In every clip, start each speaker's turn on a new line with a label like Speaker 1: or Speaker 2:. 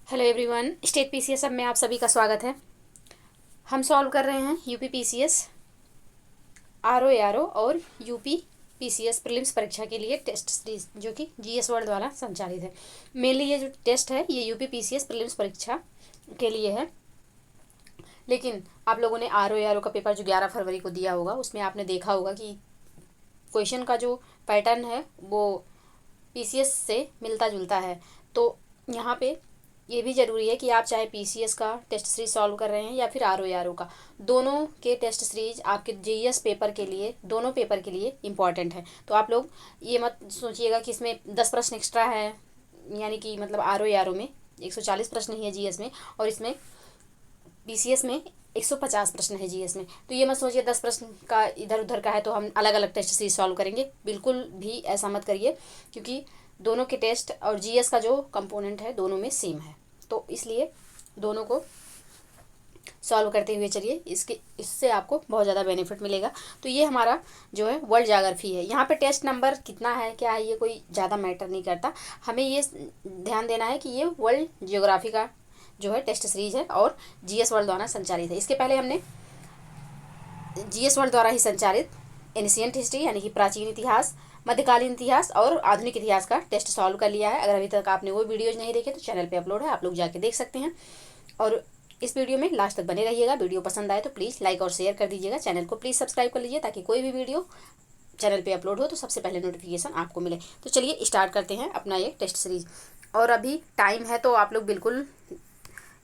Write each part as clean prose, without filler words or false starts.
Speaker 1: Hello everyone, state PCS अब में आप सभी का स्वागत है। हम सॉल्व कर रहे हैं यूपी पीसीएस, आरओ एआरओ और यूपी पीसीएस प्रीलिम्स परीक्षा के लिए टेस्ट सीरीज जो कि जीएस वर्ल्ड द्वारा संचालित है। मेनली ये जो टेस्ट है ये यूपी पीसीएस प्रीलिम्स परीक्षा के लिए है। लेकिन आप लोगों ने आरओ एआरओ का पेपर जो 11 फरवरी को दिया होगा उसमें आपने देखा होगा कि क्वेश्चन का जो पैटर्न है वो पीसीएस से मिलता जुलता है। तो यहाँ पे ये भी ज़रूरी है कि आप चाहे पीसीएस का टेस्ट सीरीज सॉल्व कर रहे हैं या फिर आरओ एआरओ का, दोनों के टेस्ट सीरीज आपके जीएस पेपर के लिए, दोनों पेपर के लिए इम्पॉर्टेंट है। तो आप लोग ये मत सोचिएगा कि इसमें 10 प्रश्न एक्स्ट्रा है, यानी कि मतलब आरओ एआरओ में 140 प्रश्न ही है जीएस में, और इसमें पीसीएस में 150 प्रश्न है जीएस में। तो ये मत सोचिए 10 प्रश्न का इधर उधर का है तो हम अलग अलग टेस्ट सीरीज सॉल्व करेंगे, बिल्कुल भी ऐसा मत करिए, क्योंकि दोनों के टेस्ट और जीएस का जो कंपोनेंट है दोनों में सेम है। तो इसलिए दोनों को सॉल्व करते हुए चलिए, इससे आपको बहुत ज़्यादा बेनिफिट मिलेगा। तो ये हमारा जो है वर्ल्ड ज्योग्राफी है। यहाँ पे टेस्ट नंबर कितना है क्या है ये कोई ज़्यादा मैटर नहीं करता, हमें ये ध्यान देना है कि ये वर्ल्ड ज्योग्राफी का जो है टेस्ट सीरीज है और जीएस वर्ल्ड द्वारा संचालित है। इसके पहले हमने जीएस वर्ल्ड द्वारा ही संचालित एंशिएंट हिस्ट्री यानी कि प्राचीन इतिहास, मध्यकालीन इतिहास और आधुनिक इतिहास का टेस्ट सॉल्व कर लिया है। अगर अभी तक आपने वो वीडियोज नहीं देखे तो चैनल पे अपलोड है, आप लोग जाके देख सकते हैं। और इस वीडियो में लास्ट तक बने रहिएगा। वीडियो पसंद आए तो प्लीज़ लाइक और शेयर कर दीजिएगा। चैनल को प्लीज़ सब्सक्राइब कर लीजिए ताकि कोई भी वीडियो चैनल पे अपलोड हो तो सबसे पहले नोटिफिकेशन आपको मिले। तो चलिए स्टार्ट करते हैं अपना ये टेस्ट सीरीज। और अभी टाइम है तो आप लोग बिल्कुल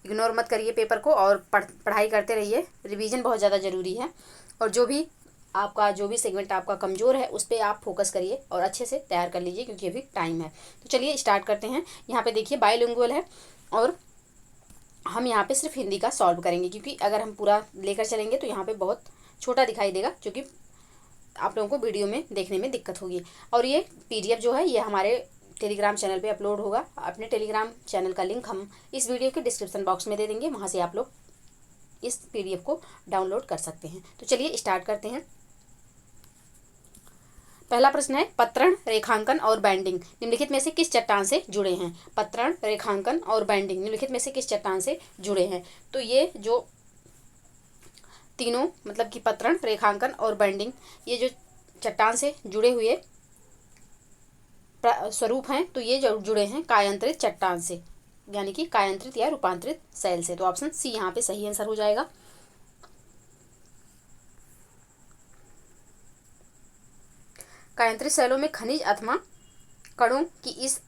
Speaker 1: इग्नोर मत करिए पेपर को और पढ़ाई करते रहिए। रिवीजन बहुत ज़्यादा ज़रूरी है, और जो भी सेगमेंट आपका कमज़ोर है उस पर आप फोकस करिए और अच्छे से तैयार कर लीजिए, क्योंकि अभी टाइम है। तो चलिए स्टार्ट करते हैं। यहाँ पे देखिए बाइलिंगुअल है और हम यहाँ पे सिर्फ हिंदी का सॉल्व करेंगे, क्योंकि अगर हम पूरा लेकर चलेंगे तो यहाँ पे बहुत छोटा दिखाई देगा, जो कि आप लोगों को वीडियो में देखने में दिक्कत होगी। और ये पीडीएफ जो है ये हमारे टेलीग्राम चैनल पे अपलोड होगा। अपने टेलीग्राम चैनल का लिंक हम इस वीडियो के डिस्क्रिप्शन बॉक्स में दे देंगे, वहाँ से आप लोग इस पीडीएफ को डाउनलोड कर सकते हैं। तो चलिए स्टार्ट करते हैं। पहला प्रश्न है पत्रण, रेखांकन और बैंडिंग निम्नलिखित में से किस चट्टान से जुड़े हैं। पत्रण, रेखांकन और बैंडिंग निम्नलिखित में से किस चट्टान से जुड़े हैं। तो ये जो तीनों मतलब कि पत्रण, रेखांकन और बैंडिंग, ये जो चट्टान से जुड़े हुए स्वरूप हैं, तो ये जो जुड़े हैं कायांतरित चट्टान से, यानी कि कायांतरित या रूपांतरित शैल से। तो ऑप्शन सी यहाँ पे सही आंसर हो जाएगा। कायांतरित शैलों में खनिज अथवा कणों की इस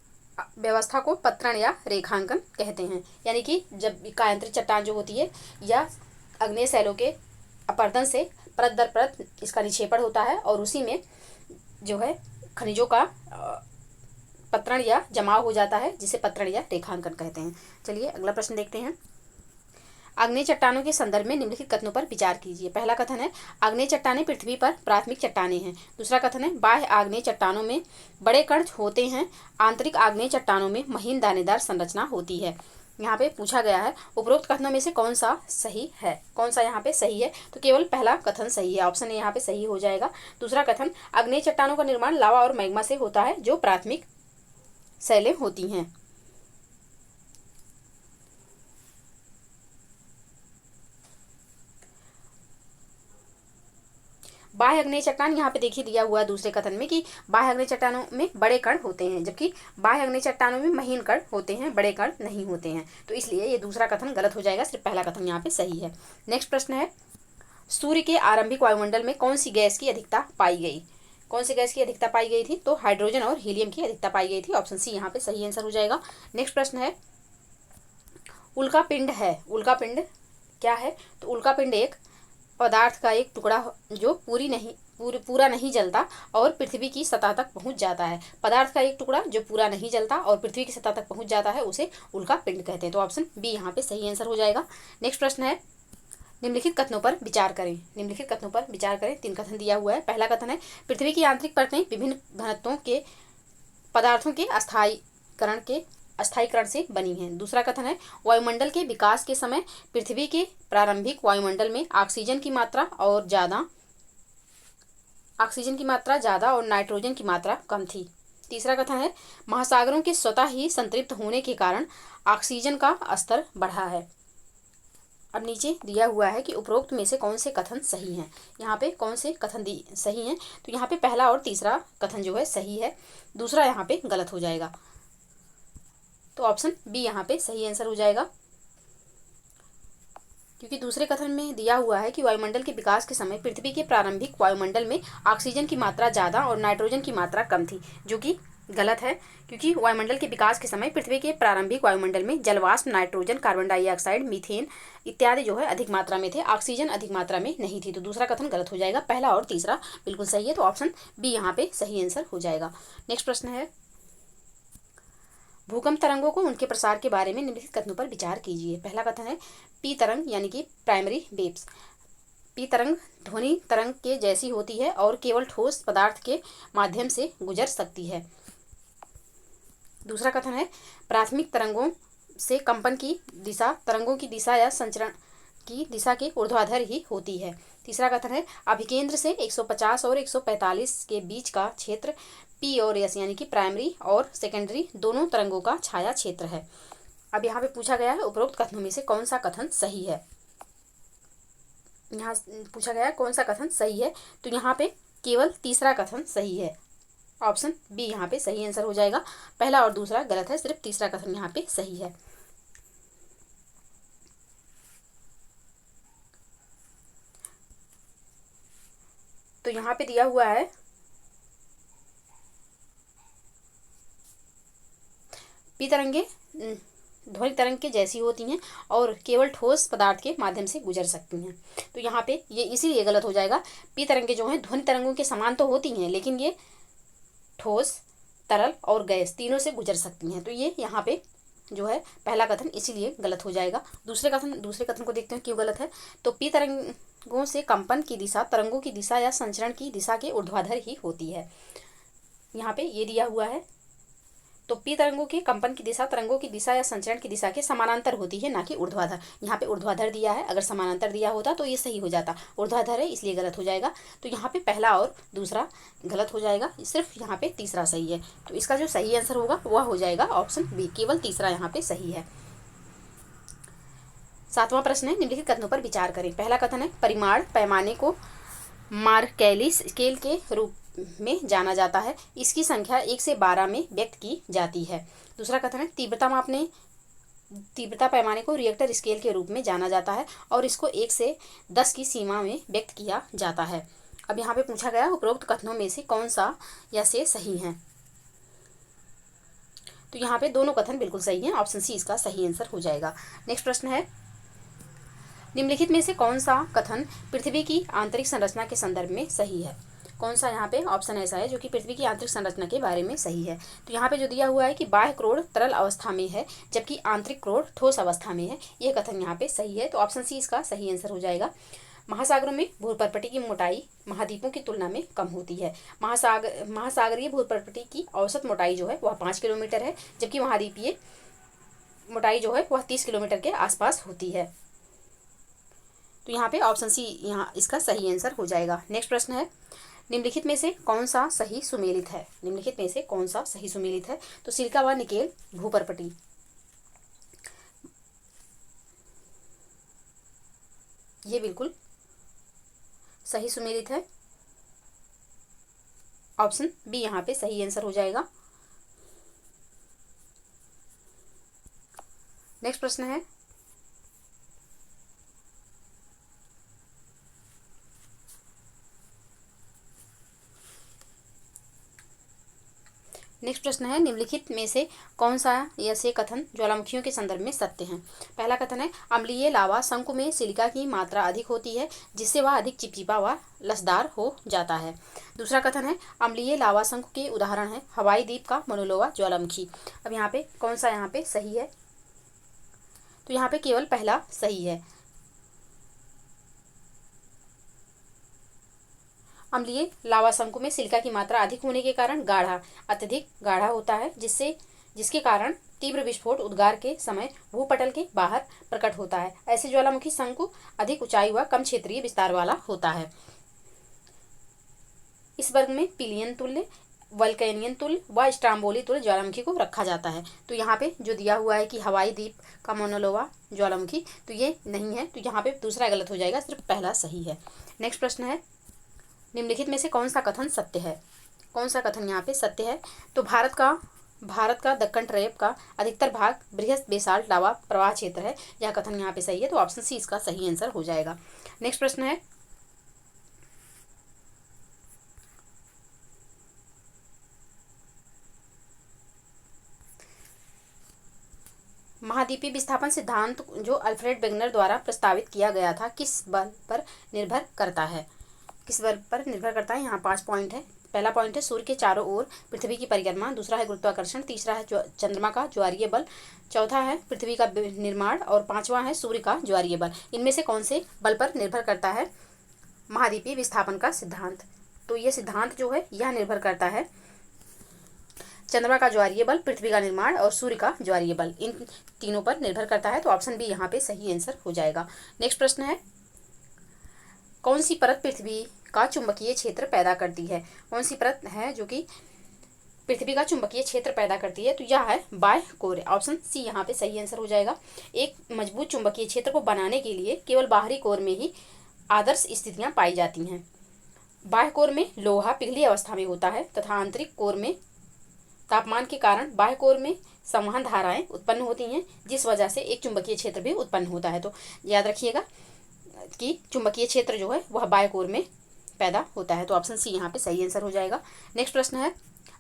Speaker 1: व्यवस्था को पत्रण या रेखांकन कहते हैं। यानी कि जब कायांतरित चट्टान जो होती है या अग्नेय शैलों के अपरदन से परत दर परत इसका निक्षेपण होता है, और उसी में जो है खनिजों का पत्रण या जमाव हो जाता है, जिसे पत्रण या रेखांकन कहते हैं। चलिए अगला प्रश्न देखते हैं। आग्नेय चट्टानों के संदर्भ में निम्नलिखित कथनों पर विचार कीजिए। पहला कथन है आग्नेय चट्टानें पृथ्वी पर प्राथमिक चट्टानें हैं। दूसरा कथन है बाह्य आग्नेय चट्टानों में बड़े कण होते हैं, आंतरिक आग्नेय चट्टानों में महीन दानेदार संरचना होती है। यहाँ पे पूछा गया है उपरोक्त कथनों में से कौन सा सही है, कौन सा यहाँ पे सही है। तो केवल पहला कथन सही है, ऑप्शन ए यहाँ पे सही हो जाएगा। दूसरा कथन आग्नेय चट्टानों का निर्माण लावा और मैग्मा से होता है जो प्राथमिक शैलें होती हैं। बाह्य अग्नेय चट्टान यहाँ पे देखिए दिया हुआ है दूसरे कथन में कि बाह्य अग्नेय चट्टानों में बड़े कण होते हैं, जबकि बाह्य अग्नेय चट्टानों में महीन कण होते हैं, बड़े कण नहीं होते हैं। तो इसलिए ये दूसरा कथन गलत हो जाएगा, सिर्फ पहला कथन यहाँ पे सही है। नेक्स्ट प्रश्न है सूर्य के आरंभिक वायुमंडल में कौन सी गैस की अधिकता पाई गई। कौन सी गैस की अधिकता पाई गई थी। तो हाइड्रोजन और हीलियम की अधिकता पाई गई थी। ऑप्शन सी यहाँ पे सही आंसर हो जाएगा। नेक्स्ट प्रश्न है उल्का पिंड है। उल्का पिंड क्या है। तो उल्का पिंड एक पदार्थ का एक टुकड़ा जो पूरा नहीं जलता और पृथ्वी की सतह तक पहुंच जाता है। पदार्थ का एक टुकड़ा जो पूरा नहीं जलता और पृथ्वी की सतह तक पहुंच जाता है उसे उल्का पिंड कहते हैं। तो ऑप्शन बी यहाँ पे सही आंसर हो जाएगा। नेक्स्ट प्रश्न है निम्नलिखित कथनों पर विचार करें। निम्नलिखित कथनों पर विचार करें। 3 कथन दिया हुआ है। पहला कथन है पृथ्वी की आंतरिक परतें विभिन्न घनत्वों के पदार्थों के अस्थायीकरण से बनी हैं। दूसरा कथन है वायुमंडल के विकास के समय पृथ्वी के प्रारंभिक वायुमंडल में ऑक्सीजन की मात्रा ज़्यादा और नाइट्रोजन की मात्रा कम थी। तीसरा कथन है महासागरों के स्वतः ही संतृप्त होने के कारण ऑक्सीजन का स्तर बढ़ा है। अब नीचे दिया हुआ है कि उपरोक्त में से कौन से कथन सही हैं। यहाँ पे कौन से कथन सही हैं, तो यहाँ पे पहला और तीसरा कथन जो है सही है, दूसरा यहाँ पे गलत हो जाएगा। तो ऑप्शन बी यहाँ पे सही आंसर हो जाएगा, क्योंकि दूसरे कथन में दिया हुआ है कि वायुमंडल के विकास के समय पृथ्वी के प्रारंभिक वायुमंडल में ऑक्सीजन की मात्रा ज़्यादा और नाइट्रोजन की मात्रा कम थी, जो कि गलत है, क्योंकि वायुमंडल के विकास के समय पृथ्वी के प्रारंभिक वायुमंडल में जलवाष्प, नाइट्रोजन, कार्बन डाइऑक्साइड, मीथेन इत्यादि जो है अधिक मात्रा में थे, ऑक्सीजन अधिक मात्रा में नहीं थी। तो दूसरा कथन गलत हो जाएगा, पहला और तीसरा बिल्कुल सही है। तो ऑप्शन बी यहाँ पे सही आंसर हो जाएगा। नेक्स्ट प्रश्न है भूकंप तरंगों को उनके प्रसार के बारे में निम्नलिखित कथनों पर विचार कीजिए। पहला कथन है पी तरंग यानी कि प्राइमरी वेव्स, पी तरंग ध्वनि तरंग के जैसी होती है और केवल ठोस पदार्थ के माध्यम से गुजर सकती है। दूसरा कथन है प्राथमिक तरंगों से कंपन की दिशा तरंगों की दिशा या संचरण की दिशा के ऊर्ध्वाधर ही होती है। तीसरा कथन है अभिकेंद्र से 150 और 145 के बीच का क्षेत्र पी और एस यानी कि प्राइमरी और सेकेंडरी दोनों तरंगों का छाया क्षेत्र है। अब यहाँ पे पूछा गया है उपरोक्त कथनों में से कौन सा कथन सही है। यहाँ पूछा गया है कौन सा कथन सही है, तो यहाँ पे केवल तीसरा कथन सही है, ऑप्शन बी यहाँ पे सही आंसर हो जाएगा। पहला और दूसरा गलत है, सिर्फ तीसरा कथन यहाँ पे सही है। तो यहाँ पे दिया हुआ है पी तरंगे ध्वनि तरंग के जैसी होती हैं और केवल ठोस पदार्थ के माध्यम से गुजर सकती हैं। तो यहाँ पे ये इसीलिए गलत हो जाएगा। पी तरंगे जो हैं ध्वनि तरंगों के समान तो होती हैं, लेकिन ये ठोस, तरल और गैस तीनों से गुजर सकती हैं। तो ये यहाँ पे जो है पहला कथन इसीलिए गलत हो जाएगा। दूसरे कथन को देखते हैं क्यों गलत है। तो पी तरंगों से कंपन की दिशा तरंगों की दिशा या संचरण की दिशा के ऊर्ध्वाधर ही होती है। यहाँ पे ये दिया हुआ है, तो पी तरंगों के कंपन की दिशा तरंगों की दिशा या संचरण की दिशा के समानांतर होती है, ना कि ऊर्ध्वाधर। यहाँ पे ऊर्ध्वाधर दिया है, अगर समानांतर दिया होता तो ये सही हो जाता। ऊर्ध्वाधर है इसलिए गलत हो जाएगा। तो यहाँ पे पहला और दूसरा गलत हो जाएगा, सिर्फ यहाँ पे तीसरा सही है। तो इसका जो सही आंसर होगा वह हो जाएगा ऑप्शन बी, केवल तीसरा यहाँ पे सही है। सातवां प्रश्न है निम्नलिखित कथनों पर विचार करें। पहला कथन है परिमाण पैमाने को मार्केली स्केल के रूप में जाना जाता है, इसकी संख्या 1 से 12 में व्यक्त की जाती है। दूसरा कथन है तीव्रता पैमाने को रिएक्टर स्केल के रूप में जाना जाता है और इसको 1 से 10 की सीमा में व्यक्त किया जाता है। अब यहाँ पे पूछा गया उपरोक्त कथनों में से कौन सा या से सही है। तो यहाँ पे दोनों कथन बिल्कुल सही हैं, ऑप्शन सी इसका सही आंसर हो जाएगा। नेक्स्ट प्रश्न है निम्नलिखित में से कौन सा कथन पृथ्वी की आंतरिक संरचना के संदर्भ में सही है। कौन सा यहाँ पे ऑप्शन ऐसा है जो कि पृथ्वी की आंतरिक संरचना के बारे में सही है। तो यहाँ पे जो दिया हुआ है कि बाह्य क्रोड़ तरल अवस्था में है जबकि आंतरिक क्रोड़ ठोस अवस्था में है, यह कथन यहाँ पे सही है। तो ऑप्शन सी इसका सही आंसर हो जाएगा। महासागरों में भूपर्पटी की मोटाई महाद्वीपों की तुलना में कम होती है। महासागरीय भूपर्पटी की औसत मोटाई जो है वह 5 किलोमीटर है, जबकि महाद्वीपीय मोटाई जो है वह 30 किलोमीटर के आसपास होती है। तो यहाँ पे ऑप्शन सी यहाँ इसका सही आंसर हो जाएगा। नेक्स्ट प्रश्न है निम्नलिखित में से कौन सा सही सुमेलित है। निम्नलिखित में से कौन सा सही सुमेलित है। तो सिलिका व निकेल भूपर्पटी, ये बिल्कुल सही सुमेलित है, ऑप्शन बी यहाँ पे सही आंसर हो जाएगा। नेक्स्ट प्रश्न है निम्नलिखित में से कौन सा या से कथन ज्वालामुखियों के संदर्भ में सत्य हैं। पहला कथन है अम्लीय लावा शंकु में सिलिका की मात्रा अधिक होती है जिससे वह अधिक चिपचिपा व लसदार हो जाता है। दूसरा कथन है अम्लीय लावा शंकु के उदाहरण है हवाई द्वीप का मनोलोवा ज्वालामुखी। अब यहाँ पे कौन सा यहाँ पे सही है। तो यहाँ पे केवल पहला सही है। अम्लीय लावा शंकु में सिलिका की मात्रा अधिक होने के कारण अत्यधिक गाढ़ा होता है, जिसके कारण तीव्र विस्फोट उद्गार के समय भूपटल के बाहर प्रकट होता है। ऐसे ज्वालामुखी शंकु अधिक ऊंचाई व कम क्षेत्रीय विस्तार वाला होता है। इस वर्ग में पिलियन तुल्य वल्केनियन तुल्य व स्ट्राम्बोली तुल्य ज्वालामुखी को रखा जाता है। तो यहाँ पे जो दिया हुआ है कि हवाई द्वीप का मोनालोवा ज्वालामुखी, तो ये नहीं है, तो यहाँ पे दूसरा गलत हो जाएगा, सिर्फ पहला सही है। नेक्स्ट प्रश्न है, निम्नलिखित में से कौन सा कथन सत्य है? कौन सा कथन यहाँ पे सत्य है? तो भारत का दक्कन ट्रैप का अधिकतर भाग बृहद बेसाल्ट लावा प्रवाह क्षेत्र है, यह कथन यहाँ पे सही है, तो ऑप्शन सी इसका सही आंसर हो जाएगा। नेक्स्ट प्रश्न है, महाद्वीपीय विस्थापन सिद्धांत जो अल्फ्रेड वेगनर द्वारा प्रस्तावित किया गया था किस बल पर निर्भर करता है? किस बल पर निर्भर करता है? यहाँ 5 पॉइंट है। पहला पॉइंट है सूर्य के चारों ओर पृथ्वी की परिक्रमा, दूसरा है गुरुत्वाकर्षण, तीसरा है चंद्रमा का ज्वारीय बल, चौथा है पृथ्वी का निर्माण और पांचवा है सूर्य का ज्वारीय बल। इनमें से कौन से बल पर निर्भर करता है महाद्वीपीय विस्थापन का सिद्धांत? तो ये सिद्धांत जो है यह निर्भर करता है चंद्रमा का ज्वारीय बल, पृथ्वी का निर्माण और सूर्य का ज्वारीय बल, इन तीनों पर निर्भर करता है, तो ऑप्शन बी यहाँ पे सही आंसर हो जाएगा। नेक्स्ट प्रश्न है, कौन सी परत पृथ्वी का चुंबकीय क्षेत्र पैदा करती है? कौन सी परत है जो कि पृथ्वी का चुंबकीय क्षेत्र पैदा करती है? तो यह है बाह्य कोर, ऑप्शन सी यहाँ पे सही आंसर हो जाएगा। एक मजबूत चुंबकीय क्षेत्र को बनाने के लिए केवल बाहरी कोर में ही आदर्श स्थितियां पाई जाती हैं। बाह्य कोर में लोहा पिघली अवस्था में होता है तथा आंतरिक कोर में तापमान के कारण बाह्य कोर में संवहन धाराएं उत्पन्न होती हैं, जिस वजह से एक चुंबकीय क्षेत्र भी उत्पन्न होता है। तो याद रखिएगा कि चुंबकीय क्षेत्र जो है वह बाह्य कोर में पैदा होता है, तो ऑप्शन सी यहाँ पे सही आंसर हो जाएगा। नेक्स्ट प्रश्न है,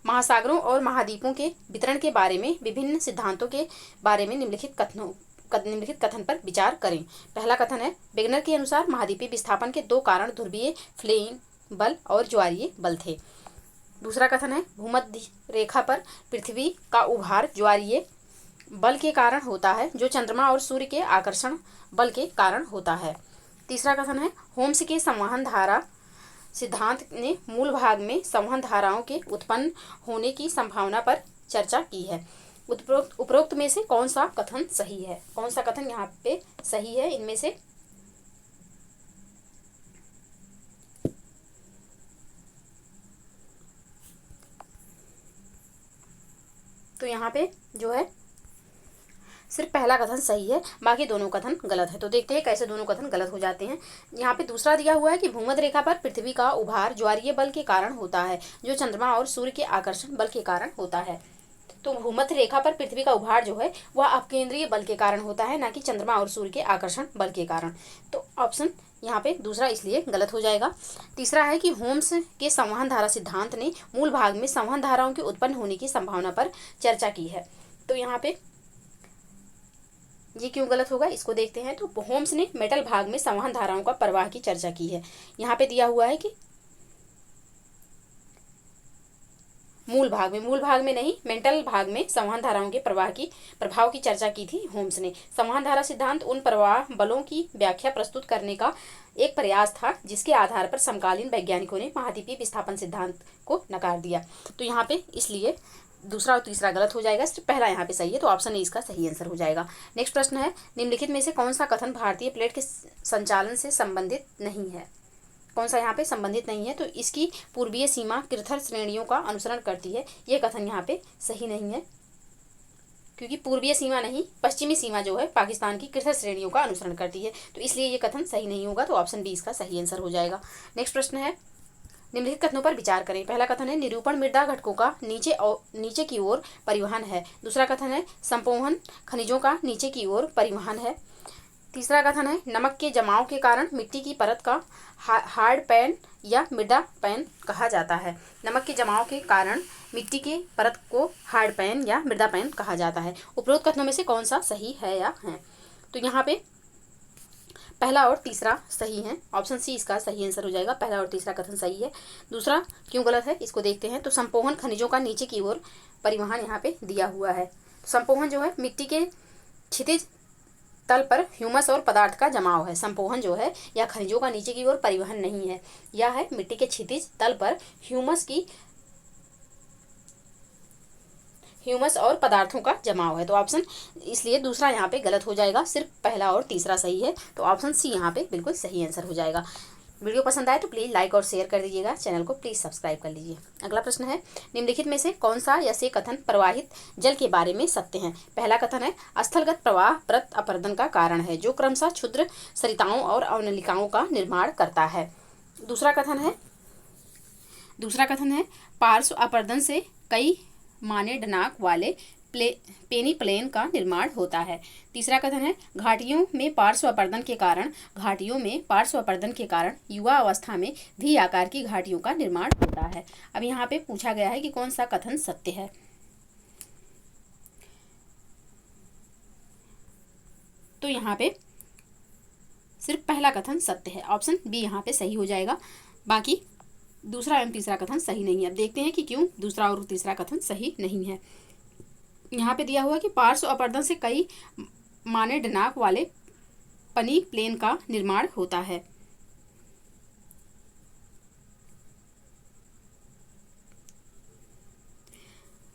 Speaker 1: महासागरों और महाद्वीपों के वितरण के बारे में विभिन्न सिद्धांतों के बारे में निम्नलिखित कथन पर विचार करें। पहला कथन है, वेगनर के अनुसार महाद्वीपीय विस्थापन के 2 कारण ध्रुवीय फ्लेइंग बल और ज्वारीय बल थे। दूसरा कथन है, भूमध्य रेखा पर पृथ्वी का उभार ज्वारीय बल के कारण होता है जो चंद्रमा और सूर्य के आकर्षण बल के कारण होता है। तीसरा कथन है, होम्स के संवहन धारा सिद्धांत ने मूल भाग में संवहन धाराओं के उत्पन्न होने की संभावना पर चर्चा की है। उपरोक्त में से कौन सा कथन सही है? कौन सा कथन यहाँ पे सही है इनमें से? तो यहाँ पे जो है सिर्फ पहला कथन सही है, बाकी दोनों कथन गलत है। तो देखते हैं कैसे दोनों कथन गलत हो जाते हैं। यहाँ पे दूसरा दिया हुआ है कि भूमध्य रेखा पर पृथ्वी का उभार ज्वारीय बल के कारण होता है जो चंद्रमा और सूर्य के आकर्षण बल के कारण होता है। तो भूमध्य रेखा पर पृथ्वी का उभार जो है वह अपकेंद्रीय बल के कारण होता है, ना कि चंद्रमा और सूर्य के आकर्षण बल के कारण। तो ऑप्शन यहाँ पे दूसरा इसलिए गलत हो जाएगा। तीसरा है कि होम्स के संवहन धारा सिद्धांत ने मूल भाग में संवहन धाराओं के उत्पन्न होने की संभावना पर चर्चा की है। तो यहाँ पे ये क्यों गलत होगा इसको देखते हैं। तो होम्स ने मेटल भाग में संवहन धाराओं का प्रवाह की चर्चा की है। यहाँ पे दिया हुआ है कि मूल भाग में नहीं, मेटल भाग में संवहन धाराओं के प्रभाव की चर्चा की थी होम्स ने। संवहन धारा सिद्धांत उन प्रवाह बलों की व्याख्या प्रस्तुत करने का एक प्रयास था जिसके आधार पर समकालीन वैज्ञानिकों ने महाद्वीपीय विस्थापन सिद्धांत को नकार दिया। तो यहाँ पे इसलिए दूसरा और तीसरा गलत हो जाएगा, सिर्फ पहला यहाँ पे सही है, तो ऑप्शन ए इसका सही आंसर हो जाएगा। नेक्स्ट प्रश्न है, निम्नलिखित में से कौन सा कथन भारतीय प्लेट के संचालन से संबंधित नहीं है? कौन सा यहाँ पे संबंधित नहीं है? तो इसकी पूर्वीय सीमा कृथर श्रेणियों का अनुसरण करती है, ये कथन यहाँ पे सही नहीं है, क्योंकि पूर्वीय सीमा नहीं, पश्चिमी सीमा जो है पाकिस्तान की कृथर श्रेणियों का अनुसरण करती है, तो इसलिए ये कथन सही नहीं होगा, तो ऑप्शन बी इसका सही आंसर हो जाएगा। नेक्स्ट प्रश्न है, निम्नलिखित कथनों पर विचार करें। पहला कथन है, निरूपण मृदा घटकों का नीचे की ओर परिवहन है। दूसरा कथन है, संपोहन खनिजों का नीचे की ओर परिवहन है। तीसरा कथन है, नमक के जमाव के कारण मिट्टी की परत का हार्ड पैन या मृदा पैन कहा जाता है। नमक के जमाव के कारण मिट्टी के परत को हार्ड पैन या मृदा पैन कहा जाता है। उपरोक्त कथनों में से कौन सा सही है या है? तो यहाँ पे पहला और तीसरा सही है, ऑप्शन सी इसका सही आंसर हो जाएगा। पहला और तीसरा कथन सही है। दूसरा क्यों गलत है इसको देखते हैं। तो संपोहन खनिजों का नीचे की ओर परिवहन यहाँ पे दिया हुआ है। संपोहन जो है मिट्टी के क्षितिज तल पर ह्यूमस और पदार्थ का जमाव है। संपोहन जो है यह खनिजों का नीचे की ओर परिवहन नहीं है, यह है मिट्टी के क्षितिज तल पर ह्यूमस और पदार्थों का जमाव है। तो ऑप्शन इसलिए दूसरा यहाँ पे गलत हो जाएगा, सिर्फ पहला और तीसरा सही है, तो ऑप्शन सी यहाँ पे बिल्कुल सही आंसर हो जाएगा। वीडियो पसंद आए तो प्लीज़ लाइक और शेयर कर दीजिएगा, चैनल को प्लीज़ सब्सक्राइब कर लीजिए। अगला प्रश्न है, निम्नलिखित में से कौन सा यह कथन प्रवाहित जल के बारे में सत्य है? पहला कथन है, स्थलगत प्रवाह परत अपरदन का कारण है जो क्रमशः क्षुद्र सरिताओं और अवनलिकाओं का निर्माण करता है। दूसरा कथन है, पार्श्व अपरदन से कई माने डनाक वाले पेनीप्लेन का निर्माण होता है। तीसरा कथन है, घाटियों में पार्श्व अपरदन के कारण युवा अवस्था में भी आकार की घाटियों का निर्माण होता है। अब यहाँ पे पूछा गया है कि कौन सा कथन सत्य है। तो यहाँ पे सिर्फ पहला कथन सत्य है, ऑप्शन बी यहाँ पे सही हो जाएगा। बाकी दूसरा एवं तीसरा कथन सही नहीं है। अब देखते हैं कि क्यों दूसरा और तीसरा कथन सही नहीं है। यहाँ पे दिया हुआ कि पार्श्व अपरदन से कई माने डनाक वाले पनी प्लेन का निर्माण होता है।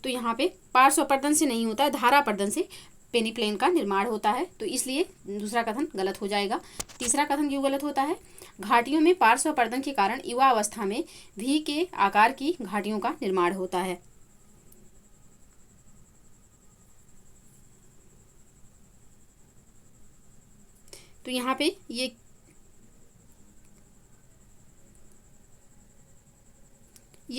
Speaker 1: तो यहाँ पे पार्श्व अपरदन से नहीं होता है, धारा अपरदन से पेनी प्लेन का निर्माण होता है, तो इसलिए दूसरा कथन गलत हो जाएगा। तीसरा कथन क्यों गलत होता है? घाटियों में पार्श्व अपरदन के कारण युवा अवस्था में भी के आकार की घाटियों का निर्माण होता है। तो यहाँ पे ये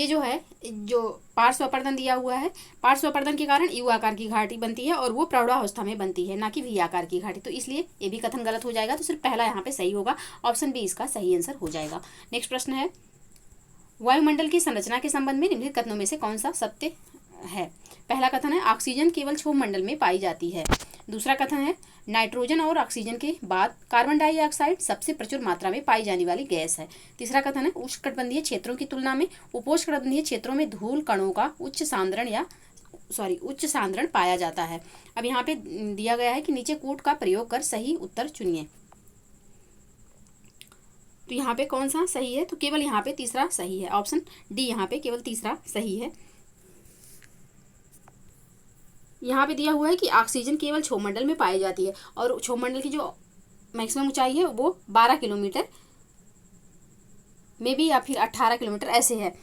Speaker 1: जो है, जो पार्श्व अपरदन दिया हुआ है, पार्श्व अपरदन के कारण यू आकार की घाटी बनती है और वो प्रौढ़ावस्था में बनती है, ना कि वी आकार की घाटी। तो इसलिए ये भी कथन गलत हो जाएगा। तो सिर्फ पहला यहाँ पे सही होगा, ऑप्शन बी इसका सही आंसर हो जाएगा। नेक्स्ट प्रश्न है, वायुमंडल की संरचना के संबंध में निम्नलिखित कथनों में से कौन सा सत्य है? पहला कथन है, ऑक्सीजन केवल क्षोभमंडल में पाई जाती है। दूसरा कथन है, नाइट्रोजन और ऑक्सीजन के बाद कार्बन डाइऑक्साइड सबसे प्रचुर मात्रा में पाई जाने वाली गैस है। तीसरा कथन है, उष्णकटिबंधीय क्षेत्रों की तुलना में उपोष्णकटिबंधीय क्षेत्रों में धूल कणों का उच्च सांद्रण पाया जाता है। अब यहाँ पे दिया गया है कि नीचे कूट का प्रयोग कर सही उत्तर चुनिए। तो यहाँ पे कौन सा सही है? तो केवल यहाँ पे तीसरा सही है, ऑप्शन डी यहाँ पे केवल तीसरा सही है। यहाँ पे दिया हुआ है कि ऑक्सीजन केवल क्षोभमंडल में पाई जाती है और क्षोभमंडल की जो मैक्सिमम ऊंचाई है वो 12 किलोमीटर में भी या फिर 18 किलोमीटर ऐसे है।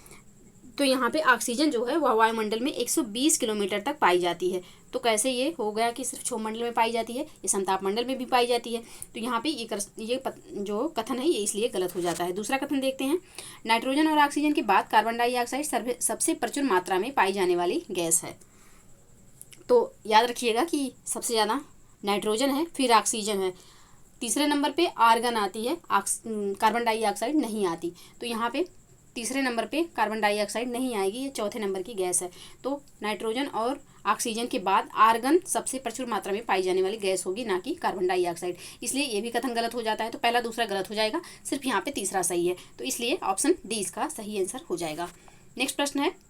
Speaker 1: तो यहाँ पे ऑक्सीजन जो है वह वायुमंडल में 120 किलोमीटर तक पाई जाती है। तो कैसे ये हो गया कि सिर्फ क्षोभमंडल में पाई जाती है? ये समतापमंडल में भी पाई जाती है। तो यहाँ पे जो कथन है ये इसलिए गलत हो जाता है। दूसरा कथन देखते हैं, नाइट्रोजन और ऑक्सीजन के बाद कार्बन डाइऑक्साइड सबसे प्रचुर मात्रा में पाई जाने वाली गैस है। तो याद रखिएगा कि सबसे ज़्यादा नाइट्रोजन है, फिर ऑक्सीजन है, तीसरे नंबर पे आर्गन आती है, कार्बन डाइऑक्साइड नहीं आती। तो यहाँ पे तीसरे नंबर पे कार्बन डाइऑक्साइड नहीं आएगी, ये चौथे नंबर की गैस है। तो नाइट्रोजन और ऑक्सीजन के बाद आर्गन सबसे प्रचुर मात्रा में पाई जाने वाली गैस होगी, ना कि कार्बन डाइऑक्साइड। इसलिए ये भी कथन गलत हो जाता है। तो पहला दूसरा गलत हो जाएगा, सिर्फ यहाँ पे तीसरा सही है। तो इसलिए ऑप्शन डी इसका सही आंसर हो जाएगा। नेक्स्ट प्रश्न है,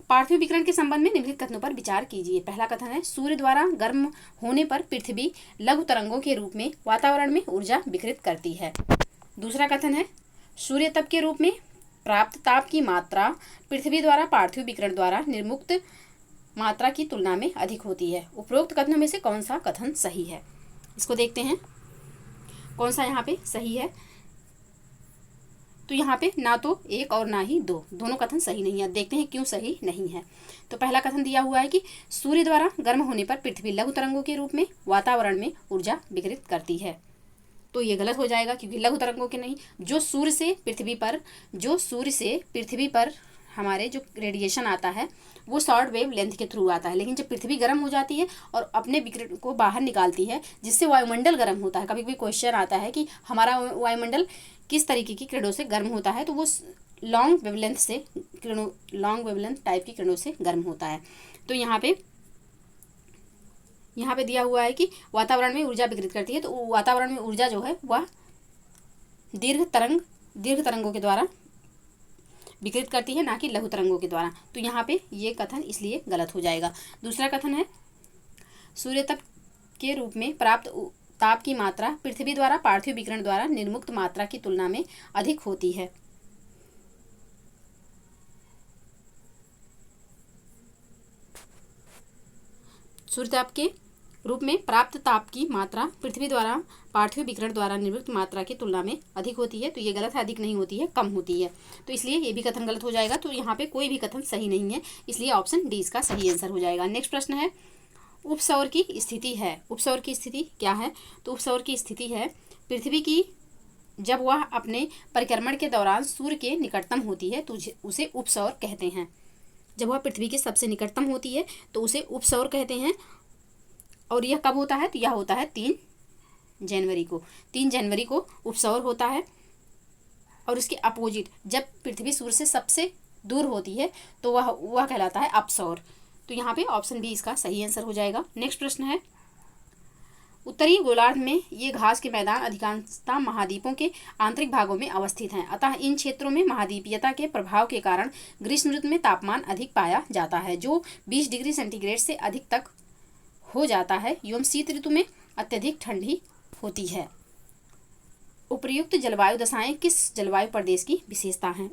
Speaker 1: पार्थिव विकिरण के संबंध में निम्नलिखित कथनों पर विचार कीजिए। पहला कथन है, सूर्य द्वारा गर्म होने पर पृथ्वी लघु तरंगों के रूप में वातावरण में ऊर्जा विकिरित करती है। दूसरा कथन है, सूर्य तप के रूप में प्राप्त ताप की मात्रा पृथ्वी द्वारा पार्थिव विकिरण द्वारा निर्मुक्त मात्रा की तुलना में अधिक होती है। उपरोक्त कथनों में से कौन सा कथन सही है? इसको देखते हैं कौन सा यहाँ पे सही है। तो यहाँ पे ना तो एक और ना ही दो, दोनों कथन सही नहीं है। देखते हैं क्यों सही नहीं है। तो पहला कथन दिया हुआ है कि सूर्य द्वारा गर्म होने पर पृथ्वी लघु तरंगों के रूप में वातावरण में ऊर्जा विकिरित करती है। तो ये गलत हो जाएगा, क्योंकि लघु तरंगों के नहीं, जो सूर्य से पृथ्वी पर हमारे जो रेडिएशन आता है वो शॉर्ट वेव लेंथ के थ्रू आता है। लेकिन जब पृथ्वी गर्म हो जाती है और अपने विकिरण को बाहर निकालती है, जिससे वायुमंडल गर्म होता है, कभी कभी क्वेश्चन आता है कि हमारा वायुमंडल किस तरीके की किरणों से गर्म होता है, तो वो लॉन्ग वेवलेंथ टाइप की किरणों से गर्म होता है। तो यहाँ पे दिया हुआ है कि वातावरण में ऊर्जा विकिरित करती है। तो वातावरण में ऊर्जा जो है वह दीर्घ तरंगों के द्वारा विकिरित करती है, ना कि लघु तरंगों के द्वारा। तो यहाँ पे ये कथन इसलिए गलत हो जाएगा। दूसरा कथन है, सूर्य तप के रूप में प्राप्त ताप की मात्रा पृथ्वी द्वारा पार्थिव विकिरण द्वारा निर्मुक्त मात्रा की तुलना में अधिक होती है। सूर्य ताप के रूप में प्राप्त ताप की मात्रा पृथ्वी द्वारा पार्थिव विकिरण द्वारा निर्वृत्त मात्रा की तुलना में अधिक होती है। तो ये गलत है, अधिक नहीं होती है, कम होती है। तो इसलिए ये भी कथन गलत हो जाएगा। तो यहाँ पे कोई भी कथन सही नहीं है, इसलिए ऑप्शन डी इसका सही आंसर हो जाएगा। नेक्स्ट प्रश्न है, उपसौर की स्थिति है। उपसौर की स्थिति क्या है? तो उपसौर की स्थिति है पृथ्वी की जब वह अपने परिक्रमण के दौरान सूर्य के निकटतम होती है तो उसे उपसौर कहते हैं। जब वह पृथ्वी के सबसे निकटतम होती है तो उसे उपसौर कहते हैं। और यह कब होता है? तो यह होता है 3 जनवरी को। 3 जनवरी को उपसौर होता है। और उसके अपोजिट जब पृथ्वी सूर्य से सबसे दूर होती है तो वह कहलाता है अपसौर। तो यहाँ पे ऑप्शन बी इसका सही आंसर हो जाएगा। नेक्स्ट प्रश्न है, उत्तरी गोलार्ध में ये घास के मैदान अधिकांशतः महाद्वीपों के आंतरिक भागों में अवस्थित हैं। अतः इन क्षेत्रों में महाद्वीपीयता के प्रभाव के कारण ग्रीष्म ऋतु में तापमान अधिक पाया जाता है, जो 20 डिग्री सेंटीग्रेड से अधिक तक हो जाता है, एवं शीत ऋतु में अत्यधिक ठंडी होती है। उपर्युक्त जलवायु दशाएं किस जलवायु प्रदेश की विशेषता हैं?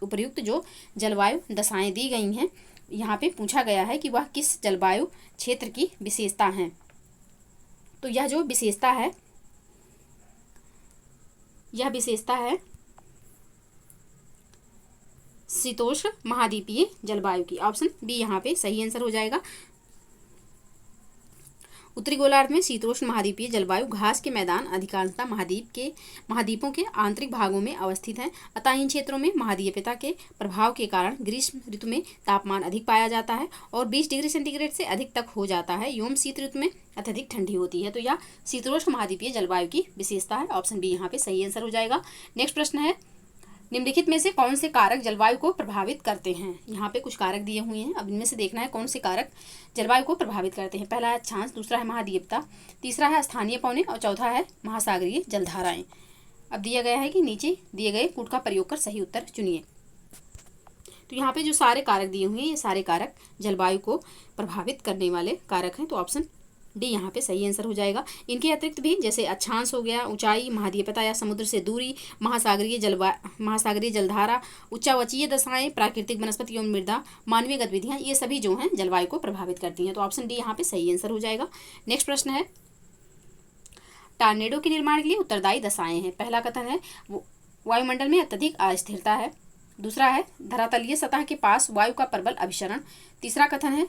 Speaker 1: उपर्युक्त जो जलवायु दशाएं दी गई हैं, यहाँ पे पूछा गया है कि वह किस जलवायु क्षेत्र की विशेषता हैं। तो यह जो विशेषता है, यह विशेषता है शीतोष्ण महाद्वीपीय जलवायु की। ऑप्शन बी यहाँ पे सही आंसर हो जाएगा। उत्तरी गोलार्ध में शीतोष्ण महाद्वीपीय जलवायु घास के मैदान अधिकांशतः महाद्वीपों के आंतरिक भागों में अवस्थित हैं। अतः इन क्षेत्रों में महाद्वीपीयता के प्रभाव के कारण ग्रीष्म ऋतु में तापमान अधिक पाया जाता है और 20 डिग्री सेंटीग्रेड से अधिक तक हो जाता है, एवं शीत ऋतु में अत्यधिक ठंडी होती है। तो यह शीतोष्ण महाद्वीपीय जलवायु की विशेषता है। ऑप्शन बी यहाँ पे सही आंसर हो जाएगा। नेक्स्ट प्रश्न है, निम्नलिखित में से कौन से कारक जलवायु को प्रभावित करते हैं? यहाँ पे कुछ कारक दिए हुए हैं, अब इनमें से देखना है कौन से कारक जलवायु को प्रभावित करते हैं। पहला है अक्षांश, दूसरा है महाद्वीपता, तीसरा है स्थानीय पवनें और चौथा है महासागरीय जलधाराएं। अब दिया गया है कि नीचे दिए गए कूट का प्रयोग कर सही उत्तर चुनिए। तो यहाँ पे जो सारे कारक दिए हुए हैं, ये सारे कारक जलवायु को प्रभावित करने वाले कारक हैं। तो ऑप्शन डी यहाँ पे सही आंसर हो जाएगा। इनके अतिरिक्त भी जैसे अक्षांश हो गया, ऊंचाई, महाद्वीपता या समुद्र से दूरी, महासागरीय जलधारा, उच्चावचीय दशाएं, प्राकृतिक वनस्पति एवं मृदा, मानवीय गतिविधियां, ये सभी जो हैं जलवायु को प्रभावित करती हैं। तो ऑप्शन डी यहाँ पे सही आंसर हो जाएगा। नेक्स्ट प्रश्न है, टॉर्नेडो के निर्माण के लिए उत्तरदायी दशाएं हैं। पहला कथन है वायुमंडल में अत्यधिक अस्थिरता है। दूसरा है धरातलीय सतह के पास वायु का प्रबल अभिसरण। तीसरा कथन है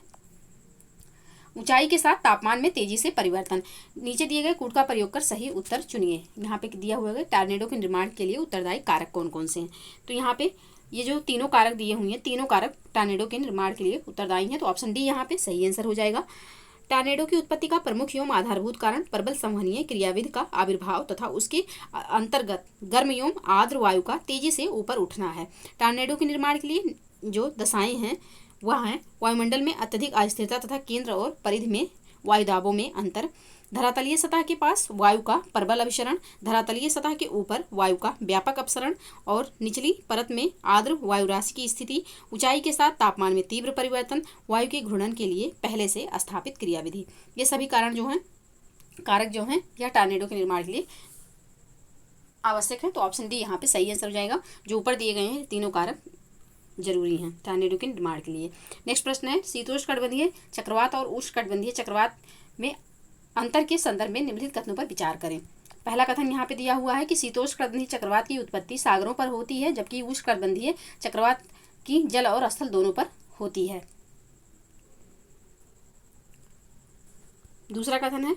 Speaker 1: ऊंचाई के साथ तापमान में तेजी से परिवर्तन। नीचे दिए गए कूट का प्रयोग कर सही उत्तर चुनिए। यहाँ पे दिया हुआ है टॉर्नेडो के निर्माण के लिए उत्तरदायी कारक कौन कौन से हैं। तो यहाँ पे ये जो तीनों कारक दिए हुए हैं, तीनों कारक टॉर्नेडो के निर्माण के लिए उत्तरदायी हैं। तो ऑप्शन डी यहाँ पे सही आंसर हो जाएगा। टॉर्नेडो की उत्पत्ति का प्रमुख एवं आधारभूत कारण प्रबल संवहनीय क्रियाविधि का आविर्भाव तथा उसके अंतर्गत गर्म एवं आर्द्र वायु का तेजी से ऊपर उठना है। टॉर्नेडो के निर्माण के लिए जो दशाएं हैं वह हैं वायुमंडल में अत्यधिक अस्थिरता तथा केंद्र और परिधि में वायुदाबों में अंतर, धरातलीय सतह के पास वायु का प्रबल अभिसरण, धरातलीय सतह के ऊपर वायु का व्यापक अपसरण और निचली परत में आर्द्र वायु राशि की स्थिति, ऊंचाई के साथ तापमान में तीव्र परिवर्तन, वायु के घूर्णन के लिए पहले से स्थापित क्रियाविधि। ये सभी कारण जो हैं, कारक जो हैं, यह टॉर्नेडो के निर्माण के लिए आवश्यक है। तो ऑप्शन डी यहाँ पे सही आंसर हो जाएगा। जो ऊपर दिए गए हैं तीनों कारक जरूरी हैं टॉर्नेडो के निर्माण के लिए। नेक्स्ट प्रश्न है, शीतोष्णकटिबंधीय चक्रवात और उष्णकटिबंधीय चक्रवात में अंतर के संदर्भ में निम्नलिखित कथनों पर विचार करें। पहला कथन यहाँ पे दिया हुआ है कि शीतोष्णकटिबंधीय चक्रवात की उत्पत्ति सागरों पर होती है, जबकि उष्णकटिबंधीय चक्रवात की जल और स्थल दोनों पर होती है। दूसरा कथन है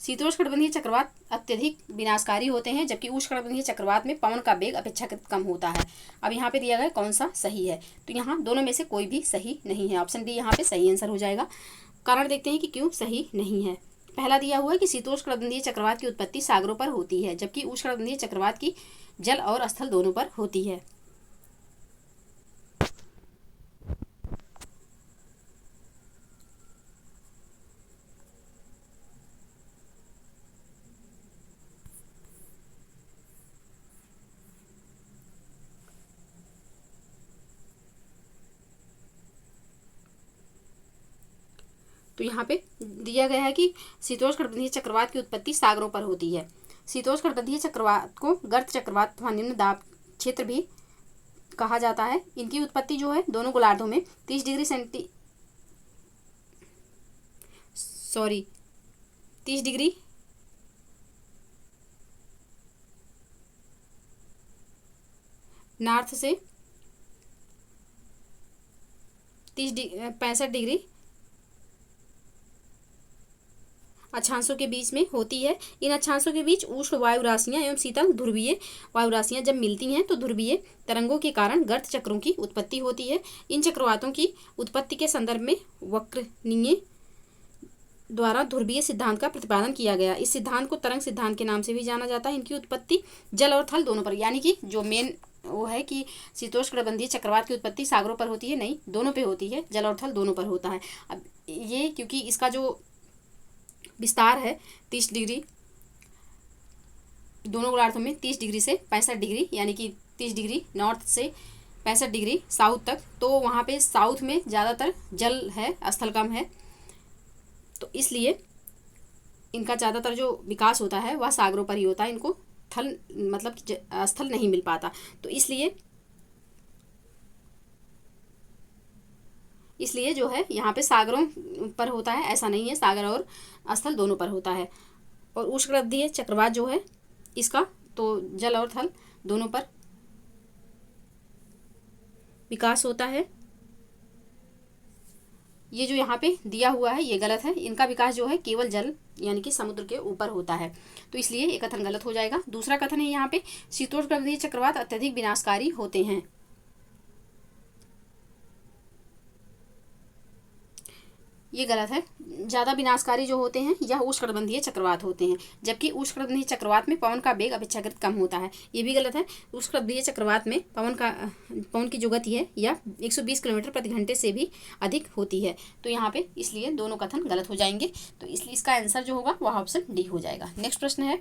Speaker 1: शीतोष्णकटिबंधीय चक्रवात अत्यधिक विनाशकारी होते हैं, जबकि उष्णकटिबंधीय चक्रवात में पवन का वेग अपेक्षाकृत कम होता है। अब यहाँ पे दिया गया कौन सा सही है। तो यहाँ दोनों में से कोई भी सही नहीं है। ऑप्शन डी यहाँ पे सही आंसर हो जाएगा। कारण देखते हैं कि क्यों सही नहीं है। पहला दिया हुआ है कि शीतोष्णकटिबंधीय चक्रवात की उत्पत्ति सागरों पर होती है, जबकि उष्णकटिबंधीय चक्रवात की जल और स्थल दोनों पर होती है। तो यहाँ पे दिया गया है कि शीतोष्णकटिबंधीय चक्रवात की उत्पत्ति सागरों पर होती है। शीतोष्णकटिबंधीय चक्रवात को गर्त चक्रवात अथवा निम्न दाब क्षेत्र भी कहा जाता है। इनकी उत्पत्ति जो है दोनों गोलार्धों में 30 डिग्री सॉरी 30 डिग्री नॉर्थ से 65 डिग्री अक्षांशों के बीच में होती है। इन अक्षांशों के बीच उष्ण वायु राशियां एवं शीतल ध्रुवीय वायु राशियां जब मिलती हैं तो ध्रुवीय तरंगों के कारण गर्त चक्रों की उत्पत्ति होती है। इन चक्रवातों की उत्पत्ति के संदर्भ में वक्रनीय द्वारा ध्रुवीय सिद्धांत का प्रतिपादन किया गया। इस सिद्धांत को तरंग सिद्धांत के नाम से भी जाना जाता है। इनकी उत्पत्ति जल और थल दोनों पर, यानी कि जो मेन वो है कि शीतोष्णकटिबंधीय चक्रवात की उत्पत्ति सागरों पर होती है, नहीं, दोनों पे होती है, जल और थल दोनों पर होता है। अब ये क्योंकि इसका जो विस्तार है 30 डिग्री, दोनों गोलार्धों में 30 डिग्री से 65 डिग्री, यानी कि 30 डिग्री नॉर्थ से 65 डिग्री साउथ तक, तो वहाँ पे साउथ में ज़्यादातर जल है, स्थल कम है, तो इसलिए इनका ज़्यादातर जो विकास होता है वह सागरों पर ही होता है। इनको थल मतलब स्थल नहीं मिल पाता, तो इसलिए जो है यहाँ पे सागरों पर होता है, ऐसा नहीं है, सागर और स्थल दोनों पर होता है। और उष्णकटिबंधीय चक्रवात जो है इसका तो जल और थल दोनों पर विकास होता है। ये जो यहाँ पे दिया हुआ है ये गलत है, इनका विकास जो है केवल जल यानी कि समुद्र के ऊपर होता है, तो इसलिए ये कथन गलत हो जाएगा। दूसरा कथन है यहाँ पे शीतोष्णकटिबंधीय चक्रवात अत्यधिक विनाशकारी होते हैं। ये गलत है। ज़्यादा विनाशकारी जो होते हैं यह उष्णकटिबंधीय चक्रवात होते हैं, जबकि उष्णकटिबंधीय चक्रवात में पवन का वेग अपेक्षाकृत कम होता है। ये भी गलत है। उष्णकटिबंधीय चक्रवात में पवन की जो गति है यह 120 किलोमीटर प्रति घंटे से भी अधिक होती है, तो यहाँ पे इसलिए दोनों कथन गलत हो जाएंगे, तो इसलिए इसका आंसर जो होगा वह ऑप्शन डी हो जाएगा। नेक्स्ट प्रश्न है,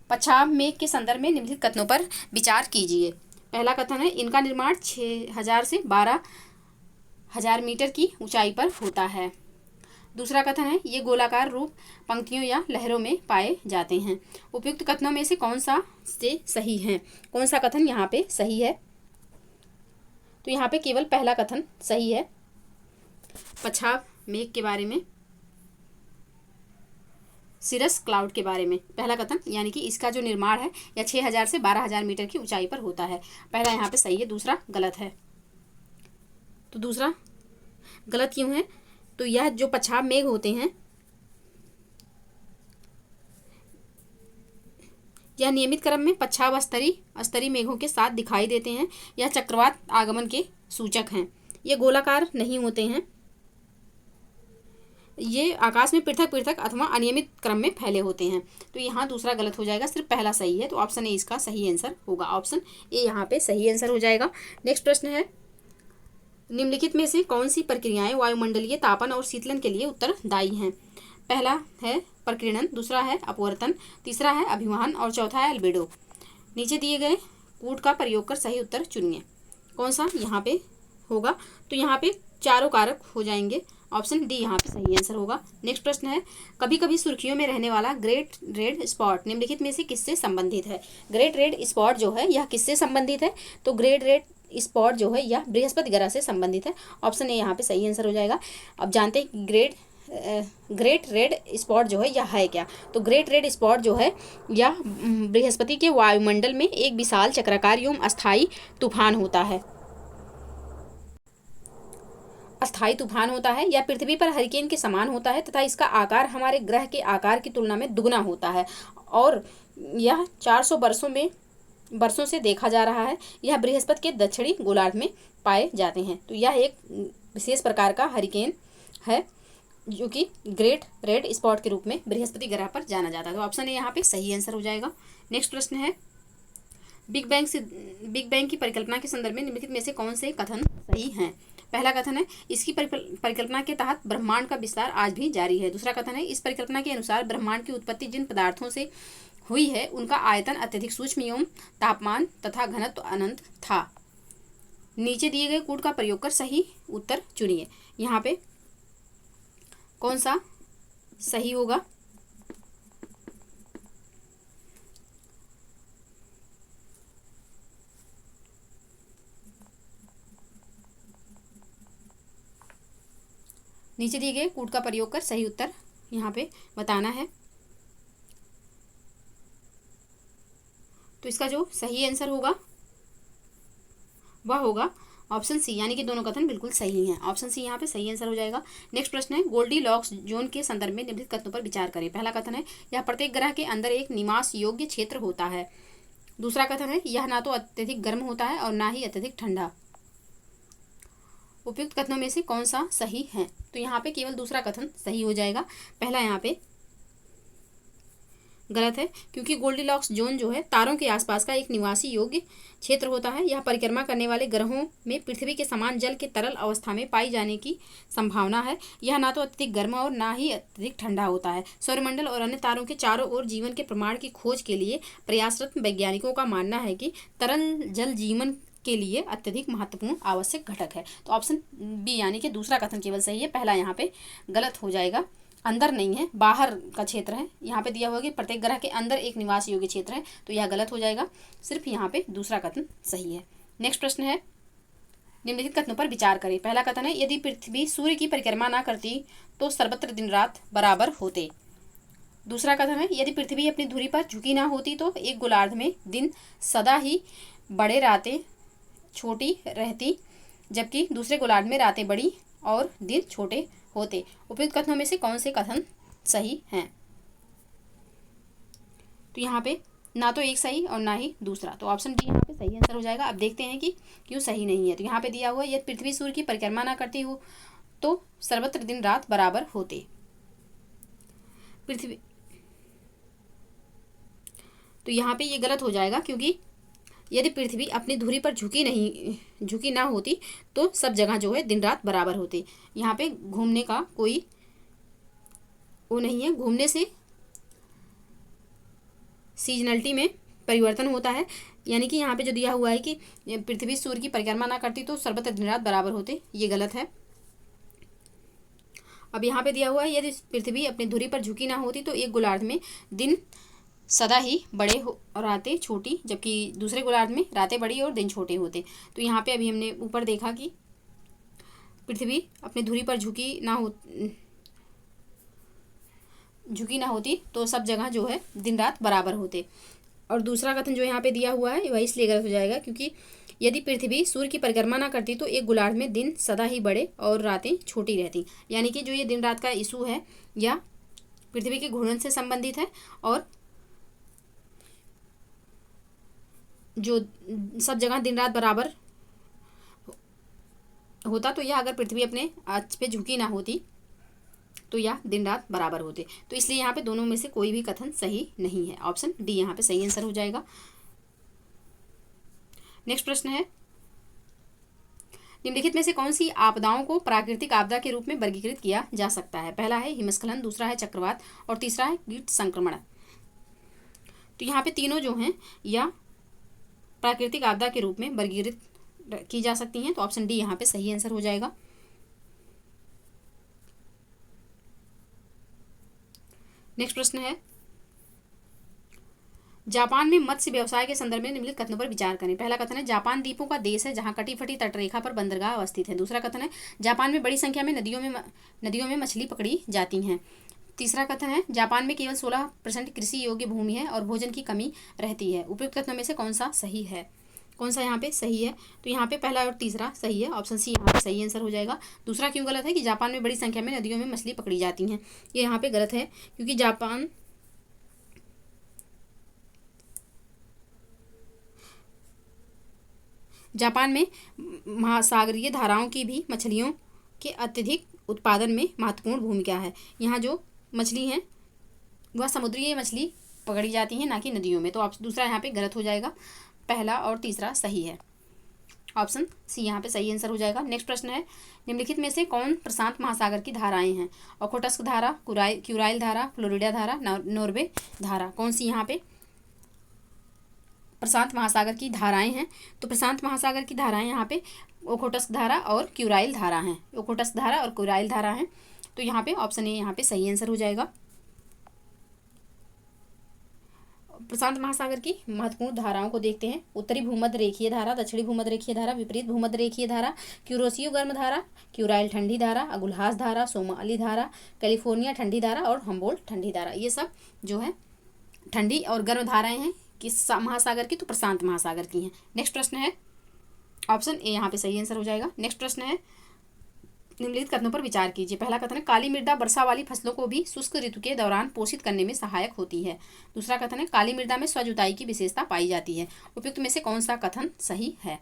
Speaker 1: पच्छाद मेघ के संदर्भ में निम्नलिखित कथनों पर विचार कीजिए। पहला कथन है, इनका निर्माण 6000 से 12,000 मीटर की ऊंचाई पर होता है। दूसरा कथन है, ये गोलाकार रूप पंक्तियों या लहरों में पाए जाते हैं। उपयुक्त कथनों में से कौन सा से सही है? कौन सा कथन यहाँ पे सही है? तो यहाँ पे केवल पहला कथन सही है, पच्छाद मेघ के बारे में, सिरस क्लाउड के बारे में। पहला कथन यानी कि इसका जो निर्माण है यह 6000 से 12,000 मीटर की ऊंचाई पर होता है, पहला यहाँ पे सही है, दूसरा गलत है। तो दूसरा गलत क्यों है? तो यह जो पच्छाद मेघ होते हैं यह नियमित क्रम में पच्छाद स्तरी मेघों के साथ दिखाई देते हैं। यह चक्रवात आगमन के सूचक हैं। ये गोलाकार नहीं होते हैं, ये आकाश में पृथक पृथक अथवा अनियमित क्रम में फैले होते हैं, तो यहाँ दूसरा गलत हो जाएगा, सिर्फ पहला सही है, तो ऑप्शन ए इसका सही आंसर होगा। ऑप्शन ए यहाँ पे सही आंसर हो जाएगा। नेक्स्ट प्रश्न है, निम्नलिखित में से कौन सी प्रक्रियाएं वायुमंडलीय तापन और शीतलन के लिए उत्तरदायी हैं? पहला है प्रकीर्णन, दूसरा है अपवर्तन, तीसरा है अभिवहन और चौथा है अल्बेडो। नीचे दिए गए कूट का प्रयोग कर सही उत्तर चुनिए। कौन सा यहाँ पे होगा? तो यहाँ पे चारों कारक हो जाएंगे, ऑप्शन डी यहाँ पे सही आंसर होगा। नेक्स्ट प्रश्न है, कभी कभी सुर्खियों में रहने वाला ग्रेट रेड स्पॉट निम्नलिखित में से किससे संबंधित है? ग्रेट रेड स्पॉट जो है यह किससे संबंधित है? तो ग्रेट रेड स्पॉट जो है यह बृहस्पति ग्रह से संबंधित है, ऑप्शन ए यहाँ पे सही आंसर हो जाएगा। अब जानते हैं ग्रेट रेड स्पॉट जो है यह है क्या? तो ग्रेट रेड स्पॉट जो है यह बृहस्पति के वायुमंडल में एक विशाल चक्राकार एवं अस्थायी तूफान होता है। अस्थायी तूफान होता है, यह पृथ्वी पर हरिकेन के समान होता है तथा इसका आकार हमारे ग्रह के आकार की तुलना में दुगना होता है और यह 400 वर्षों से देखा जा रहा है। यह बृहस्पति के दक्षिणी गोलार्ध में पाए जाते हैं, तो यह एक विशेष प्रकार का हरिकेन है जो कि ग्रेट रेड स्पॉट के रूप में बृहस्पति ग्रह पर जाना जाता है, तो ऑप्शन ए यहाँ पे सही आंसर हो जाएगा। नेक्स्ट प्रश्न है, बिग बैंग की परिकल्पना के संदर्भ में निम्नलिखित में से कौन से कथन सही हैं? पहला कथन है, इसकी परिकल्पना के तहत ब्रह्मांड का विस्तार आज भी जारी है। दूसरा कथन है, इस परिकल्पना के अनुसार ब्रह्मांड की उत्पत्ति जिन पदार्थों से हुई है उनका आयतन अत्यधिक सूक्ष्म एवं तापमान तथा घनत्व अनंत था। नीचे दिए गए कूट का प्रयोग कर सही उत्तर चुनिए। यहाँ पे कौन सा सही होगा? नीचे दिए गए कूट का प्रयोग कर सही उत्तर यहाँ पे बताना है। तो इसका जो सही आंसर होगा वह होगा ऑप्शन सी, यानी कि दोनों कथन बिल्कुल सही हैं। ऑप्शन सी यहाँ पे सही आंसर हो जाएगा। नेक्स्ट प्रश्न है, गोल्डीलॉक्स जोन के संदर्भ में निम्नलिखित कथनों पर विचार करें। पहला कथन है, यह प्रत्येक ग्रह के अंदर एक निवास योग्य क्षेत्र होता है। दूसरा कथन है, यह ना तो अत्यधिक गर्म होता है और ना ही अत्यधिक ठंडा। उपयुक्त कथनों में से कौन सा सही है? तो यहाँ पे केवल दूसरा कथन सही हो जाएगा, पहला यहाँ पे गलत है, क्योंकि गोल्डीलॉक्स जोन जो है तारों के आसपास का एक निवासी योग्य क्षेत्र होता है। यह परिक्रमा करने वाले ग्रहों में पृथ्वी के समान जल के तरल अवस्था में पाई जाने की संभावना है। यह ना तो अत्यधिक गर्म और ना ही अत्यधिक ठंडा होता है। सौरमंडल और अन्य तारों के चारों ओर जीवन के प्रमाण की खोज के लिए प्रयासरत वैज्ञानिकों का मानना है कि तरल जल जीवन के लिए अत्यधिक महत्वपूर्ण आवश्यक घटक है। तो ऑप्शन बी यानी कि दूसरा कथन केवल सही है, पहला यहाँ पे गलत हो जाएगा। अंदर नहीं है, बाहर का क्षेत्र है। यहाँ पे दिया हुआ कि प्रत्येक ग्रह के अंदर एक निवास योग्य क्षेत्र है, तो यह गलत हो जाएगा। सिर्फ यहाँ पे दूसरा कथन सही है। नेक्स्ट प्रश्न है, निम्नलिखित कथनों पर विचार करें। पहला कथन है, यदि पृथ्वी सूर्य की परिक्रमा ना करती तो सर्वत्र दिन रात बराबर होते। दूसरा कथन है, यदि पृथ्वी अपनी धुरी पर झुकी ना होती तो एक गोलार्ध में दिन सदा ही बड़े रातें छोटी रहती, जबकि दूसरे गोलार्ध में रातें बड़ी और दिन छोटे होते। उपयुक्त कथनों में से कौन से कथन सही हैं? तो यहाँ पे ना तो एक सही और ना ही दूसरा, तो ऑप्शन डी यहाँ पे सही आंसर हो जाएगा। अब देखते हैं कि क्यों सही नहीं है। तो यहाँ पे दिया हुआ है, यदि पृथ्वी सूर्य की परिक्रमा ना करती हो तो सर्वत्र दिन रात बराबर होते। पृथ्वी, तो यहाँ पे ये गलत हो जाएगा, क्योंकि यदि पृथ्वी अपनी धुरी पर झुकी ना होती तो सब जगह जो है दिन रात बराबर होते। यहाँ पे घूमने का कोई वो नहीं है, घूमने से सीजनलिटी में परिवर्तन होता है। यानी कि यहाँ पे जो दिया हुआ है कि पृथ्वी सूर्य की परिक्रमा ना करती तो सर्वत्र दिन रात बराबर होते, ये गलत है। अब यहाँ पे दिया हुआ है, यदि पृथ्वी अपनी धुरी पर झुकी ना होती तो एक गोलार्ध में दिन सदा ही बड़े और रातें छोटी, जबकि दूसरे गोलार्ध में रातें बड़ी और दिन छोटे होते। तो यहाँ पे अभी हमने ऊपर देखा कि पृथ्वी अपनी धुरी पर झुकी ना होती तो सब जगह जो है दिन रात बराबर होते। और दूसरा कथन जो यहाँ पे दिया हुआ है वह इसलिए गलत हो जाएगा, क्योंकि यदि पृथ्वी सूर्य की परिक्रमा ना करती तो एक गोलार्ध में दिन सदा ही बड़े और रातें छोटी रहती। यानी कि जो ये दिन रात का इशू है यह पृथ्वी के घूर्णन से संबंधित है, और जो सब जगह दिन रात बराबर होता तो यह अगर पृथ्वी अपने अक्ष पे झुकी ना होती तो यह दिन रात बराबर होते। तो इसलिए यहाँ पे दोनों में से कोई भी कथन सही नहीं है। ऑप्शन डी यहाँ पे सही आंसर हो जाएगा। नेक्स्ट प्रश्न है, निम्नलिखित में से कौन सी आपदाओं को प्राकृतिक आपदा के रूप में वर्गीकृत किया जा सकता है? पहला है हिमस्खलन, दूसरा है चक्रवात और तीसरा है कीट संक्रमण। तो यहाँ पे तीनों जो हैं या प्राकृतिक आपदा के रूप में वर्गीकृत की जा सकती हैं। तो ऑप्शन डी यहाँ पे सही आंसर हो जाएगा। नेक्स्ट प्रश्न है, जापान में मत्स्य व्यवसाय के संदर्भ में निम्नलिखित कथनों पर विचार करें। पहला कथन है, जापान द्वीपों का देश है जहां कटी फटी तटरेखा पर बंदरगाह अवस्थित है। दूसरा कथन है, जापान में बड़ी संख्या में नदियों में मछली पकड़ी जाती हैं। तीसरा कथन है, जापान में केवल 16% कृषि योग्य भूमि है और भोजन की कमी रहती है। उपयुक्त कथनों में से कौन सा सही है? कौन सा यहाँ पे सही है? तो यहाँ पे पहला और तीसरा सही है। ऑप्शन सी यहाँ पे सही आंसर हो जाएगा। दूसरा क्यों गलत है कि जापान में बड़ी संख्या में नदियों में मछली पकड़ी जाती हैं, ये यहाँ पे गलत है, क्योंकि जापान में महासागरीय धाराओं की भी मछलियों के अत्यधिक उत्पादन में महत्वपूर्ण भूमिका है। यहाँ जो मछली हैं वह समुद्रीय मछली पकड़ी जाती हैं, ना कि नदियों में। तो आप दूसरा यहाँ पे गलत हो जाएगा, पहला और तीसरा सही है। ऑप्शन सी यहाँ पे सही आंसर हो जाएगा। नेक्स्ट प्रश्न है, निम्नलिखित में से कौन प्रशांत महासागर की धाराएं हैं? ओखोटस्क धारा, क्यूराइल धारा, फ्लोरिडा धारा, नॉर्वे धारा। कौन सी यहाँ पे प्रशांत महासागर की धाराएं हैं? तो प्रशांत महासागर की धाराएं यहाँ पे ओखोटस्क धारा और क्यूराइल धारा हैं। ओखोटस्क धारा और क्यूराइल धारा हैं। तो यहाँ पे ऑप्शन ए यहाँ पे सही आंसर हो जाएगा। प्रशांत महासागर की महत्वपूर्ण धाराओं को देखते हैं। उत्तरी भूमध्य रेखीय धारा, दक्षिणी भूमध्य रेखीय धारा, विपरीत भूमध्य रेखीय धारा, क्यूरोसियो गर्म धारा, क्यूराइल ठंडी धारा, अगुल्हास धारा, सोमाली धारा, कैलिफोर्निया ठंडी धारा और हम्बोल्ट ठंडी धारा। ये सब जो है ठंडी और गर्म धाराएं हैं किस महासागर की, तो प्रशांत महासागर की हैं। नेक्स्ट प्रश्न है ऑप्शन ए यहाँ पे सही आंसर हो जाएगा। नेक्स्ट प्रश्न है निम्नलिखित कथनों पर विचार कीजिए। पहला कथन है काली मृदा वर्षा वाली फसलों को भी शुष्क ऋतु के दौरान पोषित करने में सहायक होती है। दूसरा कथन है काली मृदा में स्वजुताई की विशेषता पाई जाती है। उपयुक्त में से कौन सा कथन सही है?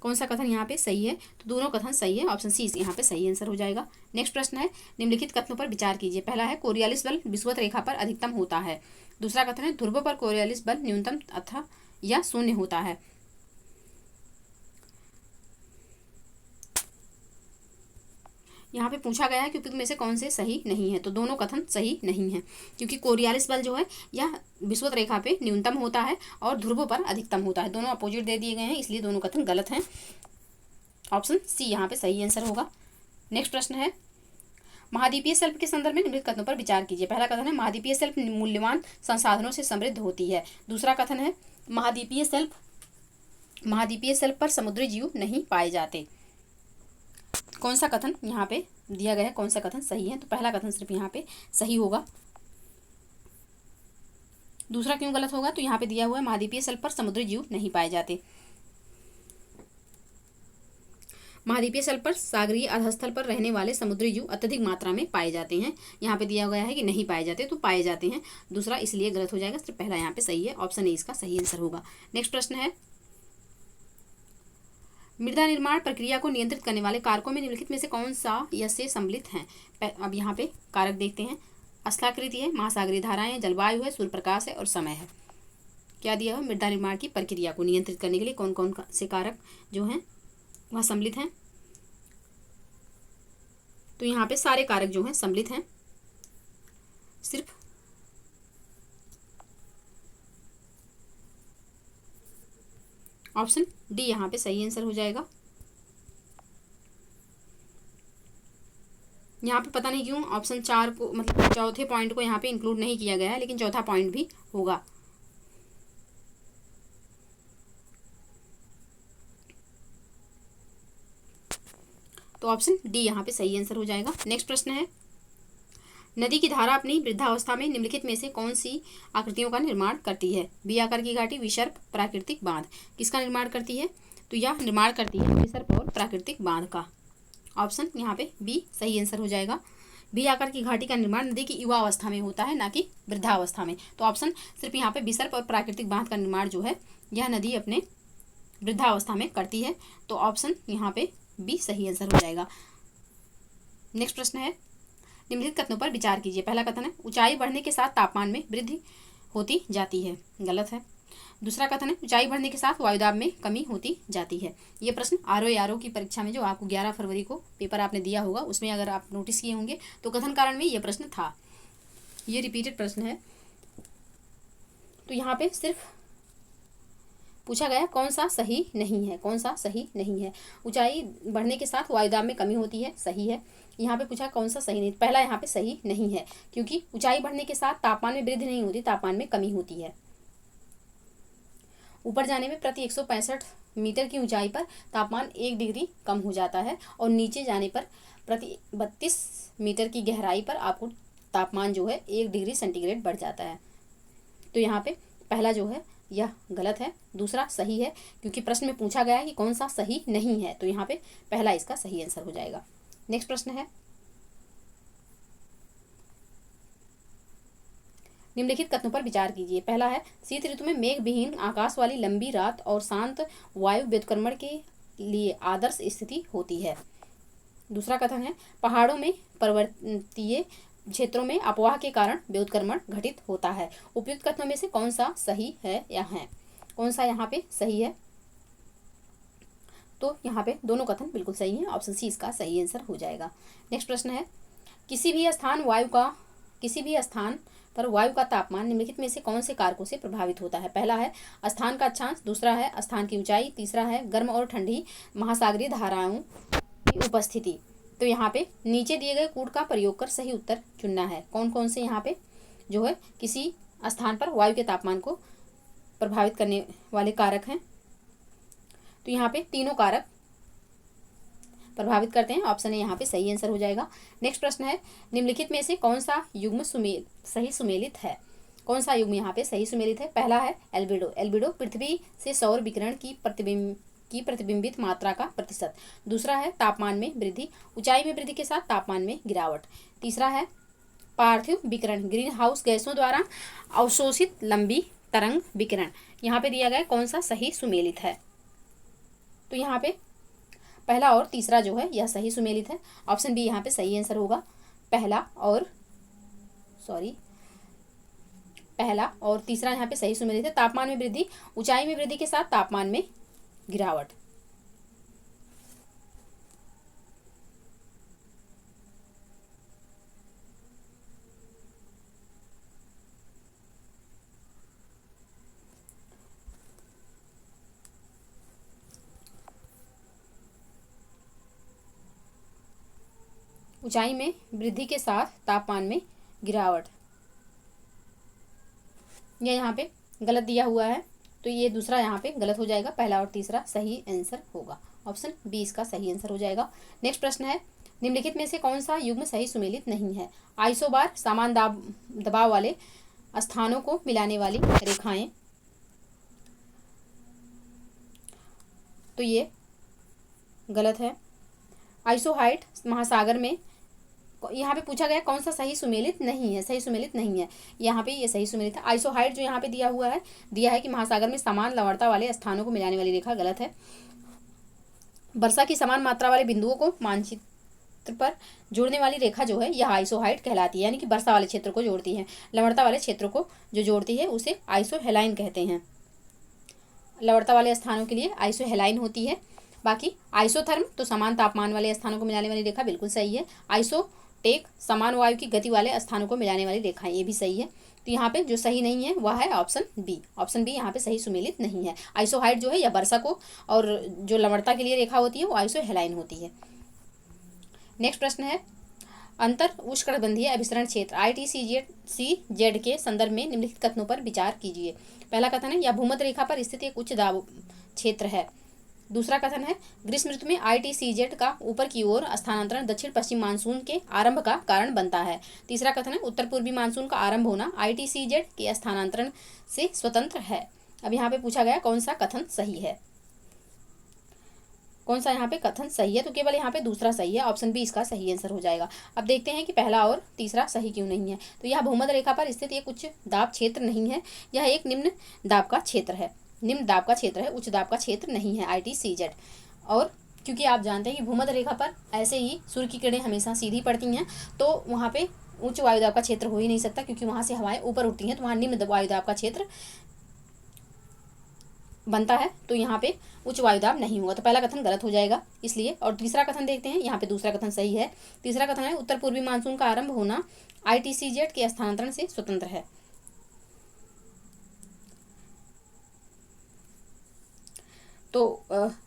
Speaker 1: कौन सा कथन यहाँ पे सही है? तो दोनों कथन सही है, ऑप्शन सी यहाँ पे सही आंसर हो जाएगा। नेक्स्ट प्रश्न है निम्नलिखित कथनों पर विचार कीजिए। पहला है कोरियालिस बल विषुवत रेखा पर अधिकतम होता है। दूसरा कथन है ध्रुव पर कोरियालिस बल न्यूनतम अथवा या शून्य होता है। यहाँ पे पूछा गया है कि उपयुक्त में से कौन से सही नहीं है, तो दोनों कथन सही नहीं है, क्योंकि कोरियालिस बल जो है यह विषुवत रेखा पे न्यूनतम होता है और ध्रुव पर अधिकतम होता है। दोनों अपोजिट दे दिए गए हैं, इसलिए दोनों कथन गलत हैं। ऑप्शन सी यहाँ पे सही आंसर होगा। नेक्स्ट प्रश्न है महाद्वीपीय शेल्फ के संदर्भ में निम्नलिखित कथनों पर विचार कीजिए। पहला कथन है महाद्वीपीय शेल्फ मूल्यवान संसाधनों से समृद्ध होती है। दूसरा कथन है महाद्वीपीय शेल्फ पर समुद्री जीव नहीं पाए जाते। कौन सा कथन यहाँ पे दिया गया है, कौन सा कथन सही है? तो पहला कथन सिर्फ यहाँ पे सही होगा। दूसरा क्यों गलत होगा? तो यहाँ पे दिया हुआ है महाद्वीपीय शेल्फ पर समुद्री जीव नहीं पाए जाते। महाद्वीपीय शेल्फ पर सागरीय आधास्थल पर रहने वाले समुद्री जीव अत्यधिक मात्रा में पाए जाते हैं। यहाँ पे दिया गया है कि नहीं पाए जाते, तो पाए जाते हैं। दूसरा इसलिए गलत हो जाएगा, सिर्फ पहला यहाँ पे सही है, ऑप्शन ए इसका सही आंसर होगा। नेक्स्ट प्रश्न है मृदा निर्माण प्रक्रिया को नियंत्रित करने वाले कारकों में निम्नलिखित में से कौन सा यह से सम्मिलित हैं? अब यहाँ पे कारक देखते हैं। स्थलाकृति है, महासागरीय धाराएं, जलवायु है, सूर्य प्रकाश है और समय है। क्या दिया है? मृदा निर्माण की प्रक्रिया को नियंत्रित करने के लिए कौन कौन से कारक जो हैं वह सम्मिलित हैं? तो यहाँ पे सारे कारक जो हैं सम्मिलित हैं, सिर्फ ऑप्शन डी यहाँ पे सही आंसर हो जाएगा। यहाँ पे पता नहीं क्यों ऑप्शन 4 को, मतलब चौथे पॉइंट को यहाँ पे इंक्लूड नहीं किया गया है, लेकिन चौथा पॉइंट भी होगा। तो ऑप्शन डी यहाँ पे सही आंसर हो जाएगा। नेक्स्ट प्रश्न है नदी की धारा अपनी वृद्धावस्था में निम्नलिखित में से कौन सी आकृतियों का निर्माण करती है? बी आकार की घाटी, विसर्प, प्राकृतिक बांध। किसका निर्माण करती है? तो यह निर्माण करती है विसर्प और प्राकृतिक बांध का। ऑप्शन यहाँ पे बी सही आंसर हो जाएगा। बी आकार की घाटी का निर्माण नदी की युवा अवस्था में होता है, ना कि वृद्धावस्था में। तो ऑप्शन सिर्फ यहाँ पे विसर्प और प्राकृतिक बांध का निर्माण जो है यह नदी अपने वृद्धावस्था में करती है। तो ऑप्शन यहाँ पे बी सही आंसर हो जाएगा। नेक्स्ट प्रश्न है निम्नलिखित कथनों पर विचार कीजिए। पहला कथन है ऊंचाई बढ़ने के साथ तापमान में वृद्धि होती जाती है। गलत है। दूसरा कथन है ऊंचाई बढ़ने के साथ वायुदाब में कमी होती जाती है। ये प्रश्न आरओ की परीक्षा में जो आपको 11 फरवरी को पेपर आपने दिया होगा उसमें अगर आप नोटिस किए होंगे तो कथन कारण में ये प्रश्न था। ये रिपीटेड प्रश्न है। तो यहाँ पे सिर्फ पूछा गया कौन सा सही नहीं है, कौन सा सही नहीं है। ऊंचाई बढ़ने के साथ वायुदाब में कमी होती है, सही है। यहाँ पे पूछा कौन सा सही नहीं, पहला यहाँ पे सही नहीं है, क्योंकि ऊंचाई बढ़ने के साथ तापमान में वृद्धि नहीं होती, तापमान में कमी होती है। ऊपर जाने में प्रति 165 मीटर की ऊंचाई पर तापमान 1 डिग्री कम हो जाता है और नीचे जाने पर प्रति 32 मीटर की गहराई पर आपको तापमान जो है 1 डिग्री सेंटीग्रेड बढ़ जाता है। तो यहाँ पे पहला जो है यह गलत है, दूसरा सही है, क्योंकि प्रश्न में पूछा गया है कि कौन सा सही नहीं है। तो यहाँ पे पहला इसका सही आंसर हो जाएगा। नेक्स्ट प्रश्न है निम्नलिखित कथनों पर विचार कीजिए। पहला है शीत ऋतु में मेघ विहीन आकाश वाली लंबी रात और शांत वायु व्युत्क्रमण के लिए आदर्श स्थिति होती है। दूसरा कथन है पहाड़ों में पर्वतीय क्षेत्रों में अपवाह के कारण व्युत्क्रमण घटित होता है। उपयुक्त कथनों में से कौन सा सही है या है? कौन सा यहाँ पे सही है? तो यहाँ पे दोनों कथन बिल्कुल सही है, ऑप्शन सी इसका सही आंसर हो जाएगा। नेक्स्ट प्रश्न है किसी भी स्थान पर वायु का तापमान निम्नलिखित में से कौन से कारकों से प्रभावित होता है? पहला है स्थान का अक्षांश, दूसरा है स्थान की ऊंचाई, तीसरा है गर्म और ठंडी महासागरीय धाराओं की उपस्थिति। तो यहाँ पे नीचे दिए गए कूट का प्रयोग कर सही उत्तर चुनना है। कौन कौन से यहाँ पे जो है किसी स्थान पर वायु के तापमान को प्रभावित करने वाले कारक हैं। तो यहाँ पे तीनों कारक प्रभावित करते हैं। ऑप्शन ए यहाँ पे सही आंसर हो जाएगा। नेक्स्ट प्रश्न है, निम्नलिखित में से कौन सा युग्म सही सुमेलित है? कौन सा युग्म यहाँ पे सही सुमेलित है? पहला है एल्बिडो। एल्बिडो पृथ्वी से सौर विकिरण की प्रतिबिंबित मात्रा का प्रतिशत। दूसरा है तापमान में वृद्धि, ऊंचाई में वृद्धि के साथ तापमान में गिरावट। तीसरा है पार्थिव विकिरण, ग्रीन हाउस गैसों द्वारा अवशोषित लंबी तरंग विकिरण। यहाँ पे दिया गया कौन सा सही सुमेलित है? तो यहाँ पे पहला और तीसरा जो है यह सही सुमेलित है। ऑप्शन बी यहाँ पे सही आंसर होगा। पहला और तीसरा यहाँ पे सही सुमेलित है। तापमान में वृद्धि, ऊंचाई में वृद्धि के साथ तापमान में गिरावट। ऊंचाई में वृद्धि के साथ तापमान में गिरावट, यह यहाँ पे गलत दिया हुआ है, तो ये दूसरा यहाँ पे गलत हो जाएगा। पहला और तीसरा सही आंसर होगा। ऑप्शन बी इसका सही आंसर हो जाएगा। नेक्स्ट प्रश्न है, निम्नलिखित में से कौन सा युग्म सही सुमेलित नहीं है? आइसोबार समान दबाव वाले स्थानों को मिलाने वाली रेखाएं। तो ये गलत है। आइसोहाइट महासागर में यहाँ पे पूछा गया कौन सा सही सुमेलित नहीं है? सही सुमेलित नहीं है, यहाँ पे ये सही सुमेलित है। आइसोहाइट जो यहाँ पे दिया है कि महासागर में समान लवणता वाले स्थानों को मिलाने वाली रेखा, गलत है। वर्षा की समान मात्रा वाले बिंदुओं को मानचित्र पर जोड़ने वाली रेखा जो है यह आइसोहाइट कहलाती है, यानी कि वर्षा वाले क्षेत्र को जोड़ती है। लवणता वाले क्षेत्र को जो जोड़ती है उसे आइसोहेलाइन कहते हैं। लवणता वाले स्थानों के लिए आइसोहेलाइन होती है। बाकी आइसोथर्म तो समान तापमान वाले स्थानों को मिलाने वाली रेखा, बिल्कुल सही है। आइसोटेक समान वायु की गति वाले स्थानों को मिलाने वाली रेखा, ये भी सही है। तो यहाँ पे जो सही नहीं है वह है ऑप्शन बी। ऑप्शन बी यहाँ पे सही सुमेलित नहीं है। आइसोहाइट जो है यह वर्षा को, और जो लवणता के लिए रेखा होती है वो आइसोहेलाइन होती है। नेक्स्ट प्रश्न है, अंतर उष्णकटिबंधीय अभिसरण क्षेत्र ITCZ के संदर्भ में निम्नलिखित कथनों पर विचार कीजिए। पहला कथन है, यह भूमध्य रेखा पर स्थित एक उच्च दाब क्षेत्र है। दूसरा कथन है, ग्रीष्म ऋतु में ITCZ का ऊपर की ओर स्थानांतरण दक्षिण पश्चिम मानसून के आरंभ का कारण बनता है। तीसरा कथन है, उत्तर पूर्वी मानसून का आरंभ होना ITCZ के स्थानांतरण से स्वतंत्र है। अब यहाँ पे पूछा गया कौन सा कथन सही है? कौन सा यहाँ पे कथन सही है? तो केवल यहाँ पे दूसरा सही है। ऑप्शन बी इसका सही आंसर हो जाएगा। अब देखते हैं कि पहला और तीसरा सही क्यों नहीं है। तो यह भूमध्य रेखा पर स्थित एक उच्च दाब क्षेत्र नहीं है, यह एक निम्न दाब का क्षेत्र है। निम्न दाब का क्षेत्र है, उच्च दाब का क्षेत्र नहीं है ITCZ। और क्योंकि आप जानते हैं कि भूमध्य रेखा पर ऐसे ही सूर्य की किरणें हमेशा सीधी पड़ती हैं, तो वहाँ पे उच्च वायुदाब का क्षेत्र हो ही नहीं सकता, क्योंकि वहाँ से हवाएं ऊपर उठती हैं, तो वहाँ निम्न वायुदाब का क्षेत्र बनता है। तो यहाँ पे उच्च वायुदाब नहीं होगा, तो पहला कथन गलत हो जाएगा इसलिए। और तीसरा कथन देखते हैं, यहाँ पे दूसरा कथन सही है। तीसरा कथन है, उत्तर पूर्वी मानसून का आरंभ होना ITCZ के स्थानांतरण से स्वतंत्र है। तो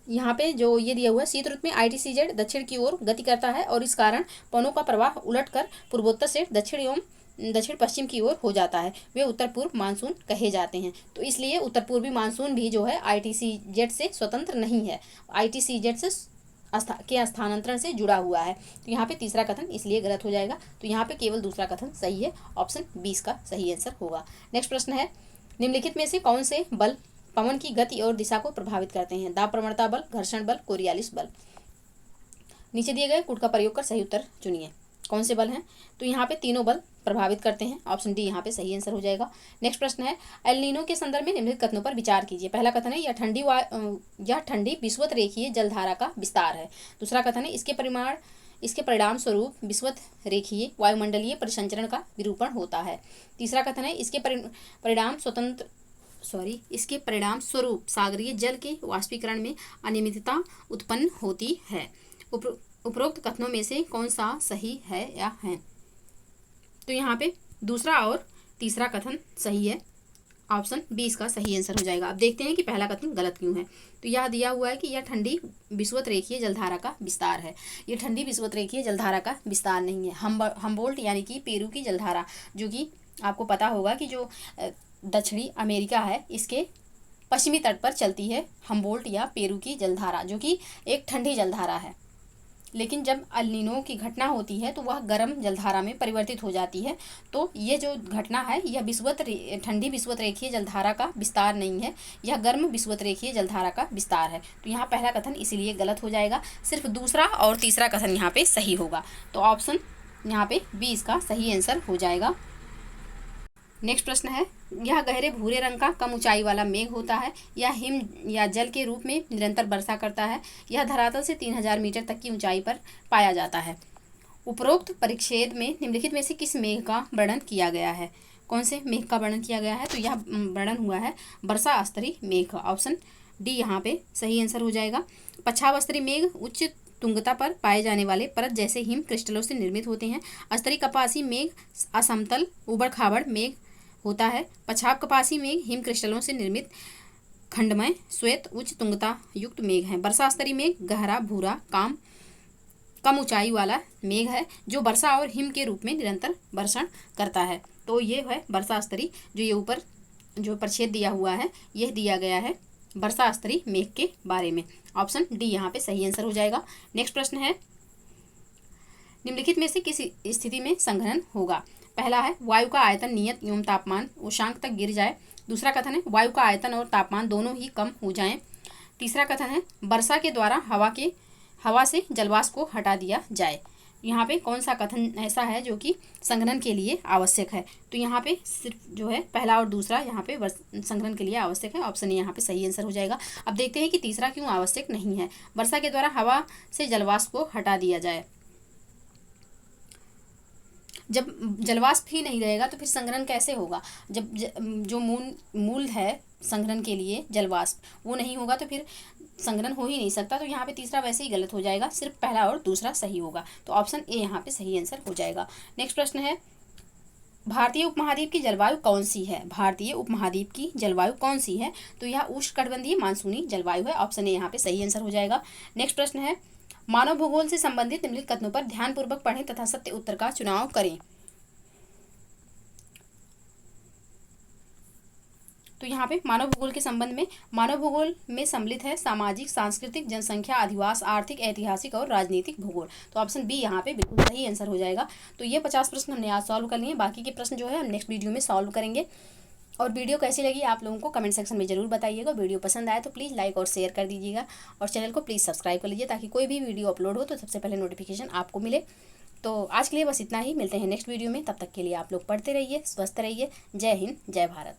Speaker 1: यहाँ पे जो ये दिया हुआ है, शीत ऋतु में ITCZ दक्षिण की ओर गति करता है और इस कारण पवनों का प्रवाह उलटकर पूर्वोत्तर से दक्षिण एवं दक्षिण पश्चिम की ओर हो जाता है। वे उत्तर पूर्व मानसून कहे जाते हैं। तो इसलिए उत्तर पूर्वी मानसून भी जो है ITCZ से स्वतंत्र नहीं है, ITCZ से के स्थानांतरण से जुड़ा हुआ है। तो यहाँ पे तीसरा कथन इसलिए गलत हो जाएगा। तो यहाँ पे केवल दूसरा कथन सही है। ऑप्शन 20 का सही आंसर होगा। नेक्स्ट प्रश्न है, निम्नलिखित में से कौन से बल पवन की गति और दिशा को प्रभावित करते हैं? दाब प्रवणता बल, घर्षण बल, कोरियालिस बल। नीचे दिए गए कूट का प्रयोग कर सही उत्तर चुनिए। कौन से बल हैं? तो यहाँ पे तीनों बल प्रभावित करते हैं। ऑप्शन डी यहाँ पे सही आंसर हो जाएगा। नेक्स्ट प्रश्न है, एल नीनो के संदर्भ में निम्नलिखित कथनों पर विचार कीजिए। पहला कथन है, यह ठंडी विषुवत रेखीय जलधारा का विस्तार है। दूसरा कथन है, इसके परिणाम स्वरूप विषुवत रेखीय वायुमंडलीय परिसंचरण का विरूपण होता है। तीसरा कथन है, इसके परिणाम स्वरूप सागरीय जल के वाष्पीकरण में अनियमितता उत्पन्न होती है। उपरोक्त कथनों में से कौन सा सही है या है? तो यहाँ पे दूसरा और तीसरा कथन सही है। ऑप्शन बी इसका सही आंसर हो जाएगा। अब देखते हैं कि पहला कथन गलत क्यों है। तो यह दिया हुआ है कि यह ठंडी विषुवत रेखीय जलधारा का विस्तार है। ये ठंडी विषुवत रेखीय जलधारा का विस्तार नहीं है। हम्बोल्ट यानी कि पेरू की जलधारा, जो कि आपको पता होगा कि जो दक्षिणी अमेरिका है इसके पश्चिमी तट पर चलती है हम्बोल्ट या पेरू की जलधारा, जो कि एक ठंडी जलधारा है। लेकिन जब अल नीनो की घटना होती है तो वह गर्म जलधारा में परिवर्तित हो जाती है। तो ये जो घटना है यह ठंडी विषुवत रेखीय जलधारा का विस्तार नहीं है, यह गर्म विषुवत रेखीय जलधारा का विस्तार है। तो यहाँ पहला कथन इसीलिए गलत हो जाएगा, सिर्फ दूसरा और तीसरा कथन यहाँ पे सही होगा। तो ऑप्शन यहाँ पे बी इसका सही आंसर हो जाएगा। नेक्स्ट प्रश्न है, यह गहरे भूरे रंग का कम ऊंचाई वाला मेघ होता है। यह हिम या जल के रूप में निरंतर वर्षा करता है। यह धरातल से 3000 मीटर तक की ऊंचाई पर पाया जाता है। उपरोक्त परिच्छेद में निम्नलिखित में से किस मेघ का वर्णन किया गया है? कौन से मेघ का वर्णन किया गया है? तो यह वर्णन हुआ है वर्षा स्तरीय मेघ का। ऑप्शन डी यहाँ पे सही आंसर हो जाएगा। पछाव स्तरीय मेघ उच्च तुंगता पर पाए जाने वाले परत जैसे हिम क्रिस्टलों से निर्मित होते हैं। स्तरीय कपासी मेघ असमतल उबड़ खाबड़ मेघ होता है। पछाव कपासी मेघ हिम क्रिस्टलों से निर्मित खंडमय श्वेत उच्च तुंगता युक्त मेघ है। वर्षा स्तरीय मेघ गहरा भूरा कम ऊंचाई वाला मेघ है जो वर्षा और हिम के रूप में निरंतर वर्षण करता है। तो ये है वर्षा स्तरीय, जो ये ऊपर जो परिच्छेद दिया हुआ है यह दिया गया है वर्षा स्तरीय मेघ के बारे में। ऑप्शन डी यहाँ पे सही आंसर हो जाएगा। नेक्स्ट प्रश्न है, निम्नलिखित में से किस स्थिति में संघनन होगा? पहला है वायु का आयतन नियत एवं तापमान उषांक तक गिर जाए। दूसरा कथन है वायु का आयतन और तापमान दोनों ही कम हो जाएं। तीसरा कथन है वर्षा के द्वारा हवा से जलवाष्प को हटा दिया जाए। यहाँ पे कौन सा कथन ऐसा है जो कि संघनन के लिए आवश्यक है? तो यहाँ पे सिर्फ जो है पहला और दूसरा यहाँ पे संघनन के लिए आवश्यक है। ऑप्शन ए यहाँ पे सही आंसर हो जाएगा। अब देखते हैं कि तीसरा क्यों आवश्यक नहीं है। वर्षा के द्वारा हवा से जलवाष्प को हटा दिया जाए। जब जलवाष्प ही नहीं रहेगा तो फिर संघनन कैसे होगा? जब जो मूल है संघनन के लिए जलवाष्प वो नहीं होगा तो फिर संघनन हो ही नहीं सकता। तो यहाँ पे तीसरा वैसे ही गलत हो जाएगा, सिर्फ पहला और दूसरा सही होगा। तो ऑप्शन ए यहाँ पे सही आंसर हो जाएगा। नेक्स्ट प्रश्न है, भारतीय उपमहाद्वीप की जलवायु कौन सी है? भारतीय उपमहाद्वीप की जलवायु कौन सी है? तो यह उष्णकटिबंधीय मानसूनी जलवायु है। ऑप्शन ए यहाँ पे सही आंसर हो जाएगा। नेक्स्ट प्रश्न है, मानव भूगोल से संबंधित निम्नलिखित कथनों पर ध्यानपूर्वक पढ़ें तथा सत्य उत्तर का चुनाव करें। तो यहाँ पे मानव भूगोल के संबंध में, मानव भूगोल में सम्मिलित है सामाजिक, सांस्कृतिक, जनसंख्या, अधिवास, आर्थिक, ऐतिहासिक और राजनीतिक भूगोल। तो ऑप्शन बी यहाँ पे बिल्कुल सही आंसर हो जाएगा। तो ये 50 प्रश्न हमने आज सॉल्व कर लिए। बाकी के प्रश्न जो है हम नेक्स्ट वीडियो में सॉल्व करेंगे। और वीडियो कैसी लगी आप लोगों को कमेंट सेक्शन में जरूर बताइएगा। वीडियो पसंद आए तो प्लीज़ लाइक और शेयर कर दीजिएगा और चैनल को प्लीज़ सब्सक्राइब कर लीजिए ताकि कोई भी वीडियो अपलोड हो तो सबसे पहले नोटिफिकेशन आपको मिले। तो आज के लिए बस इतना ही, मिलते हैं नेक्स्ट वीडियो में। तब तक के लिए आप लोग पढ़ते रहिए, स्वस्थ रहिए। जय हिंद, जय भारत।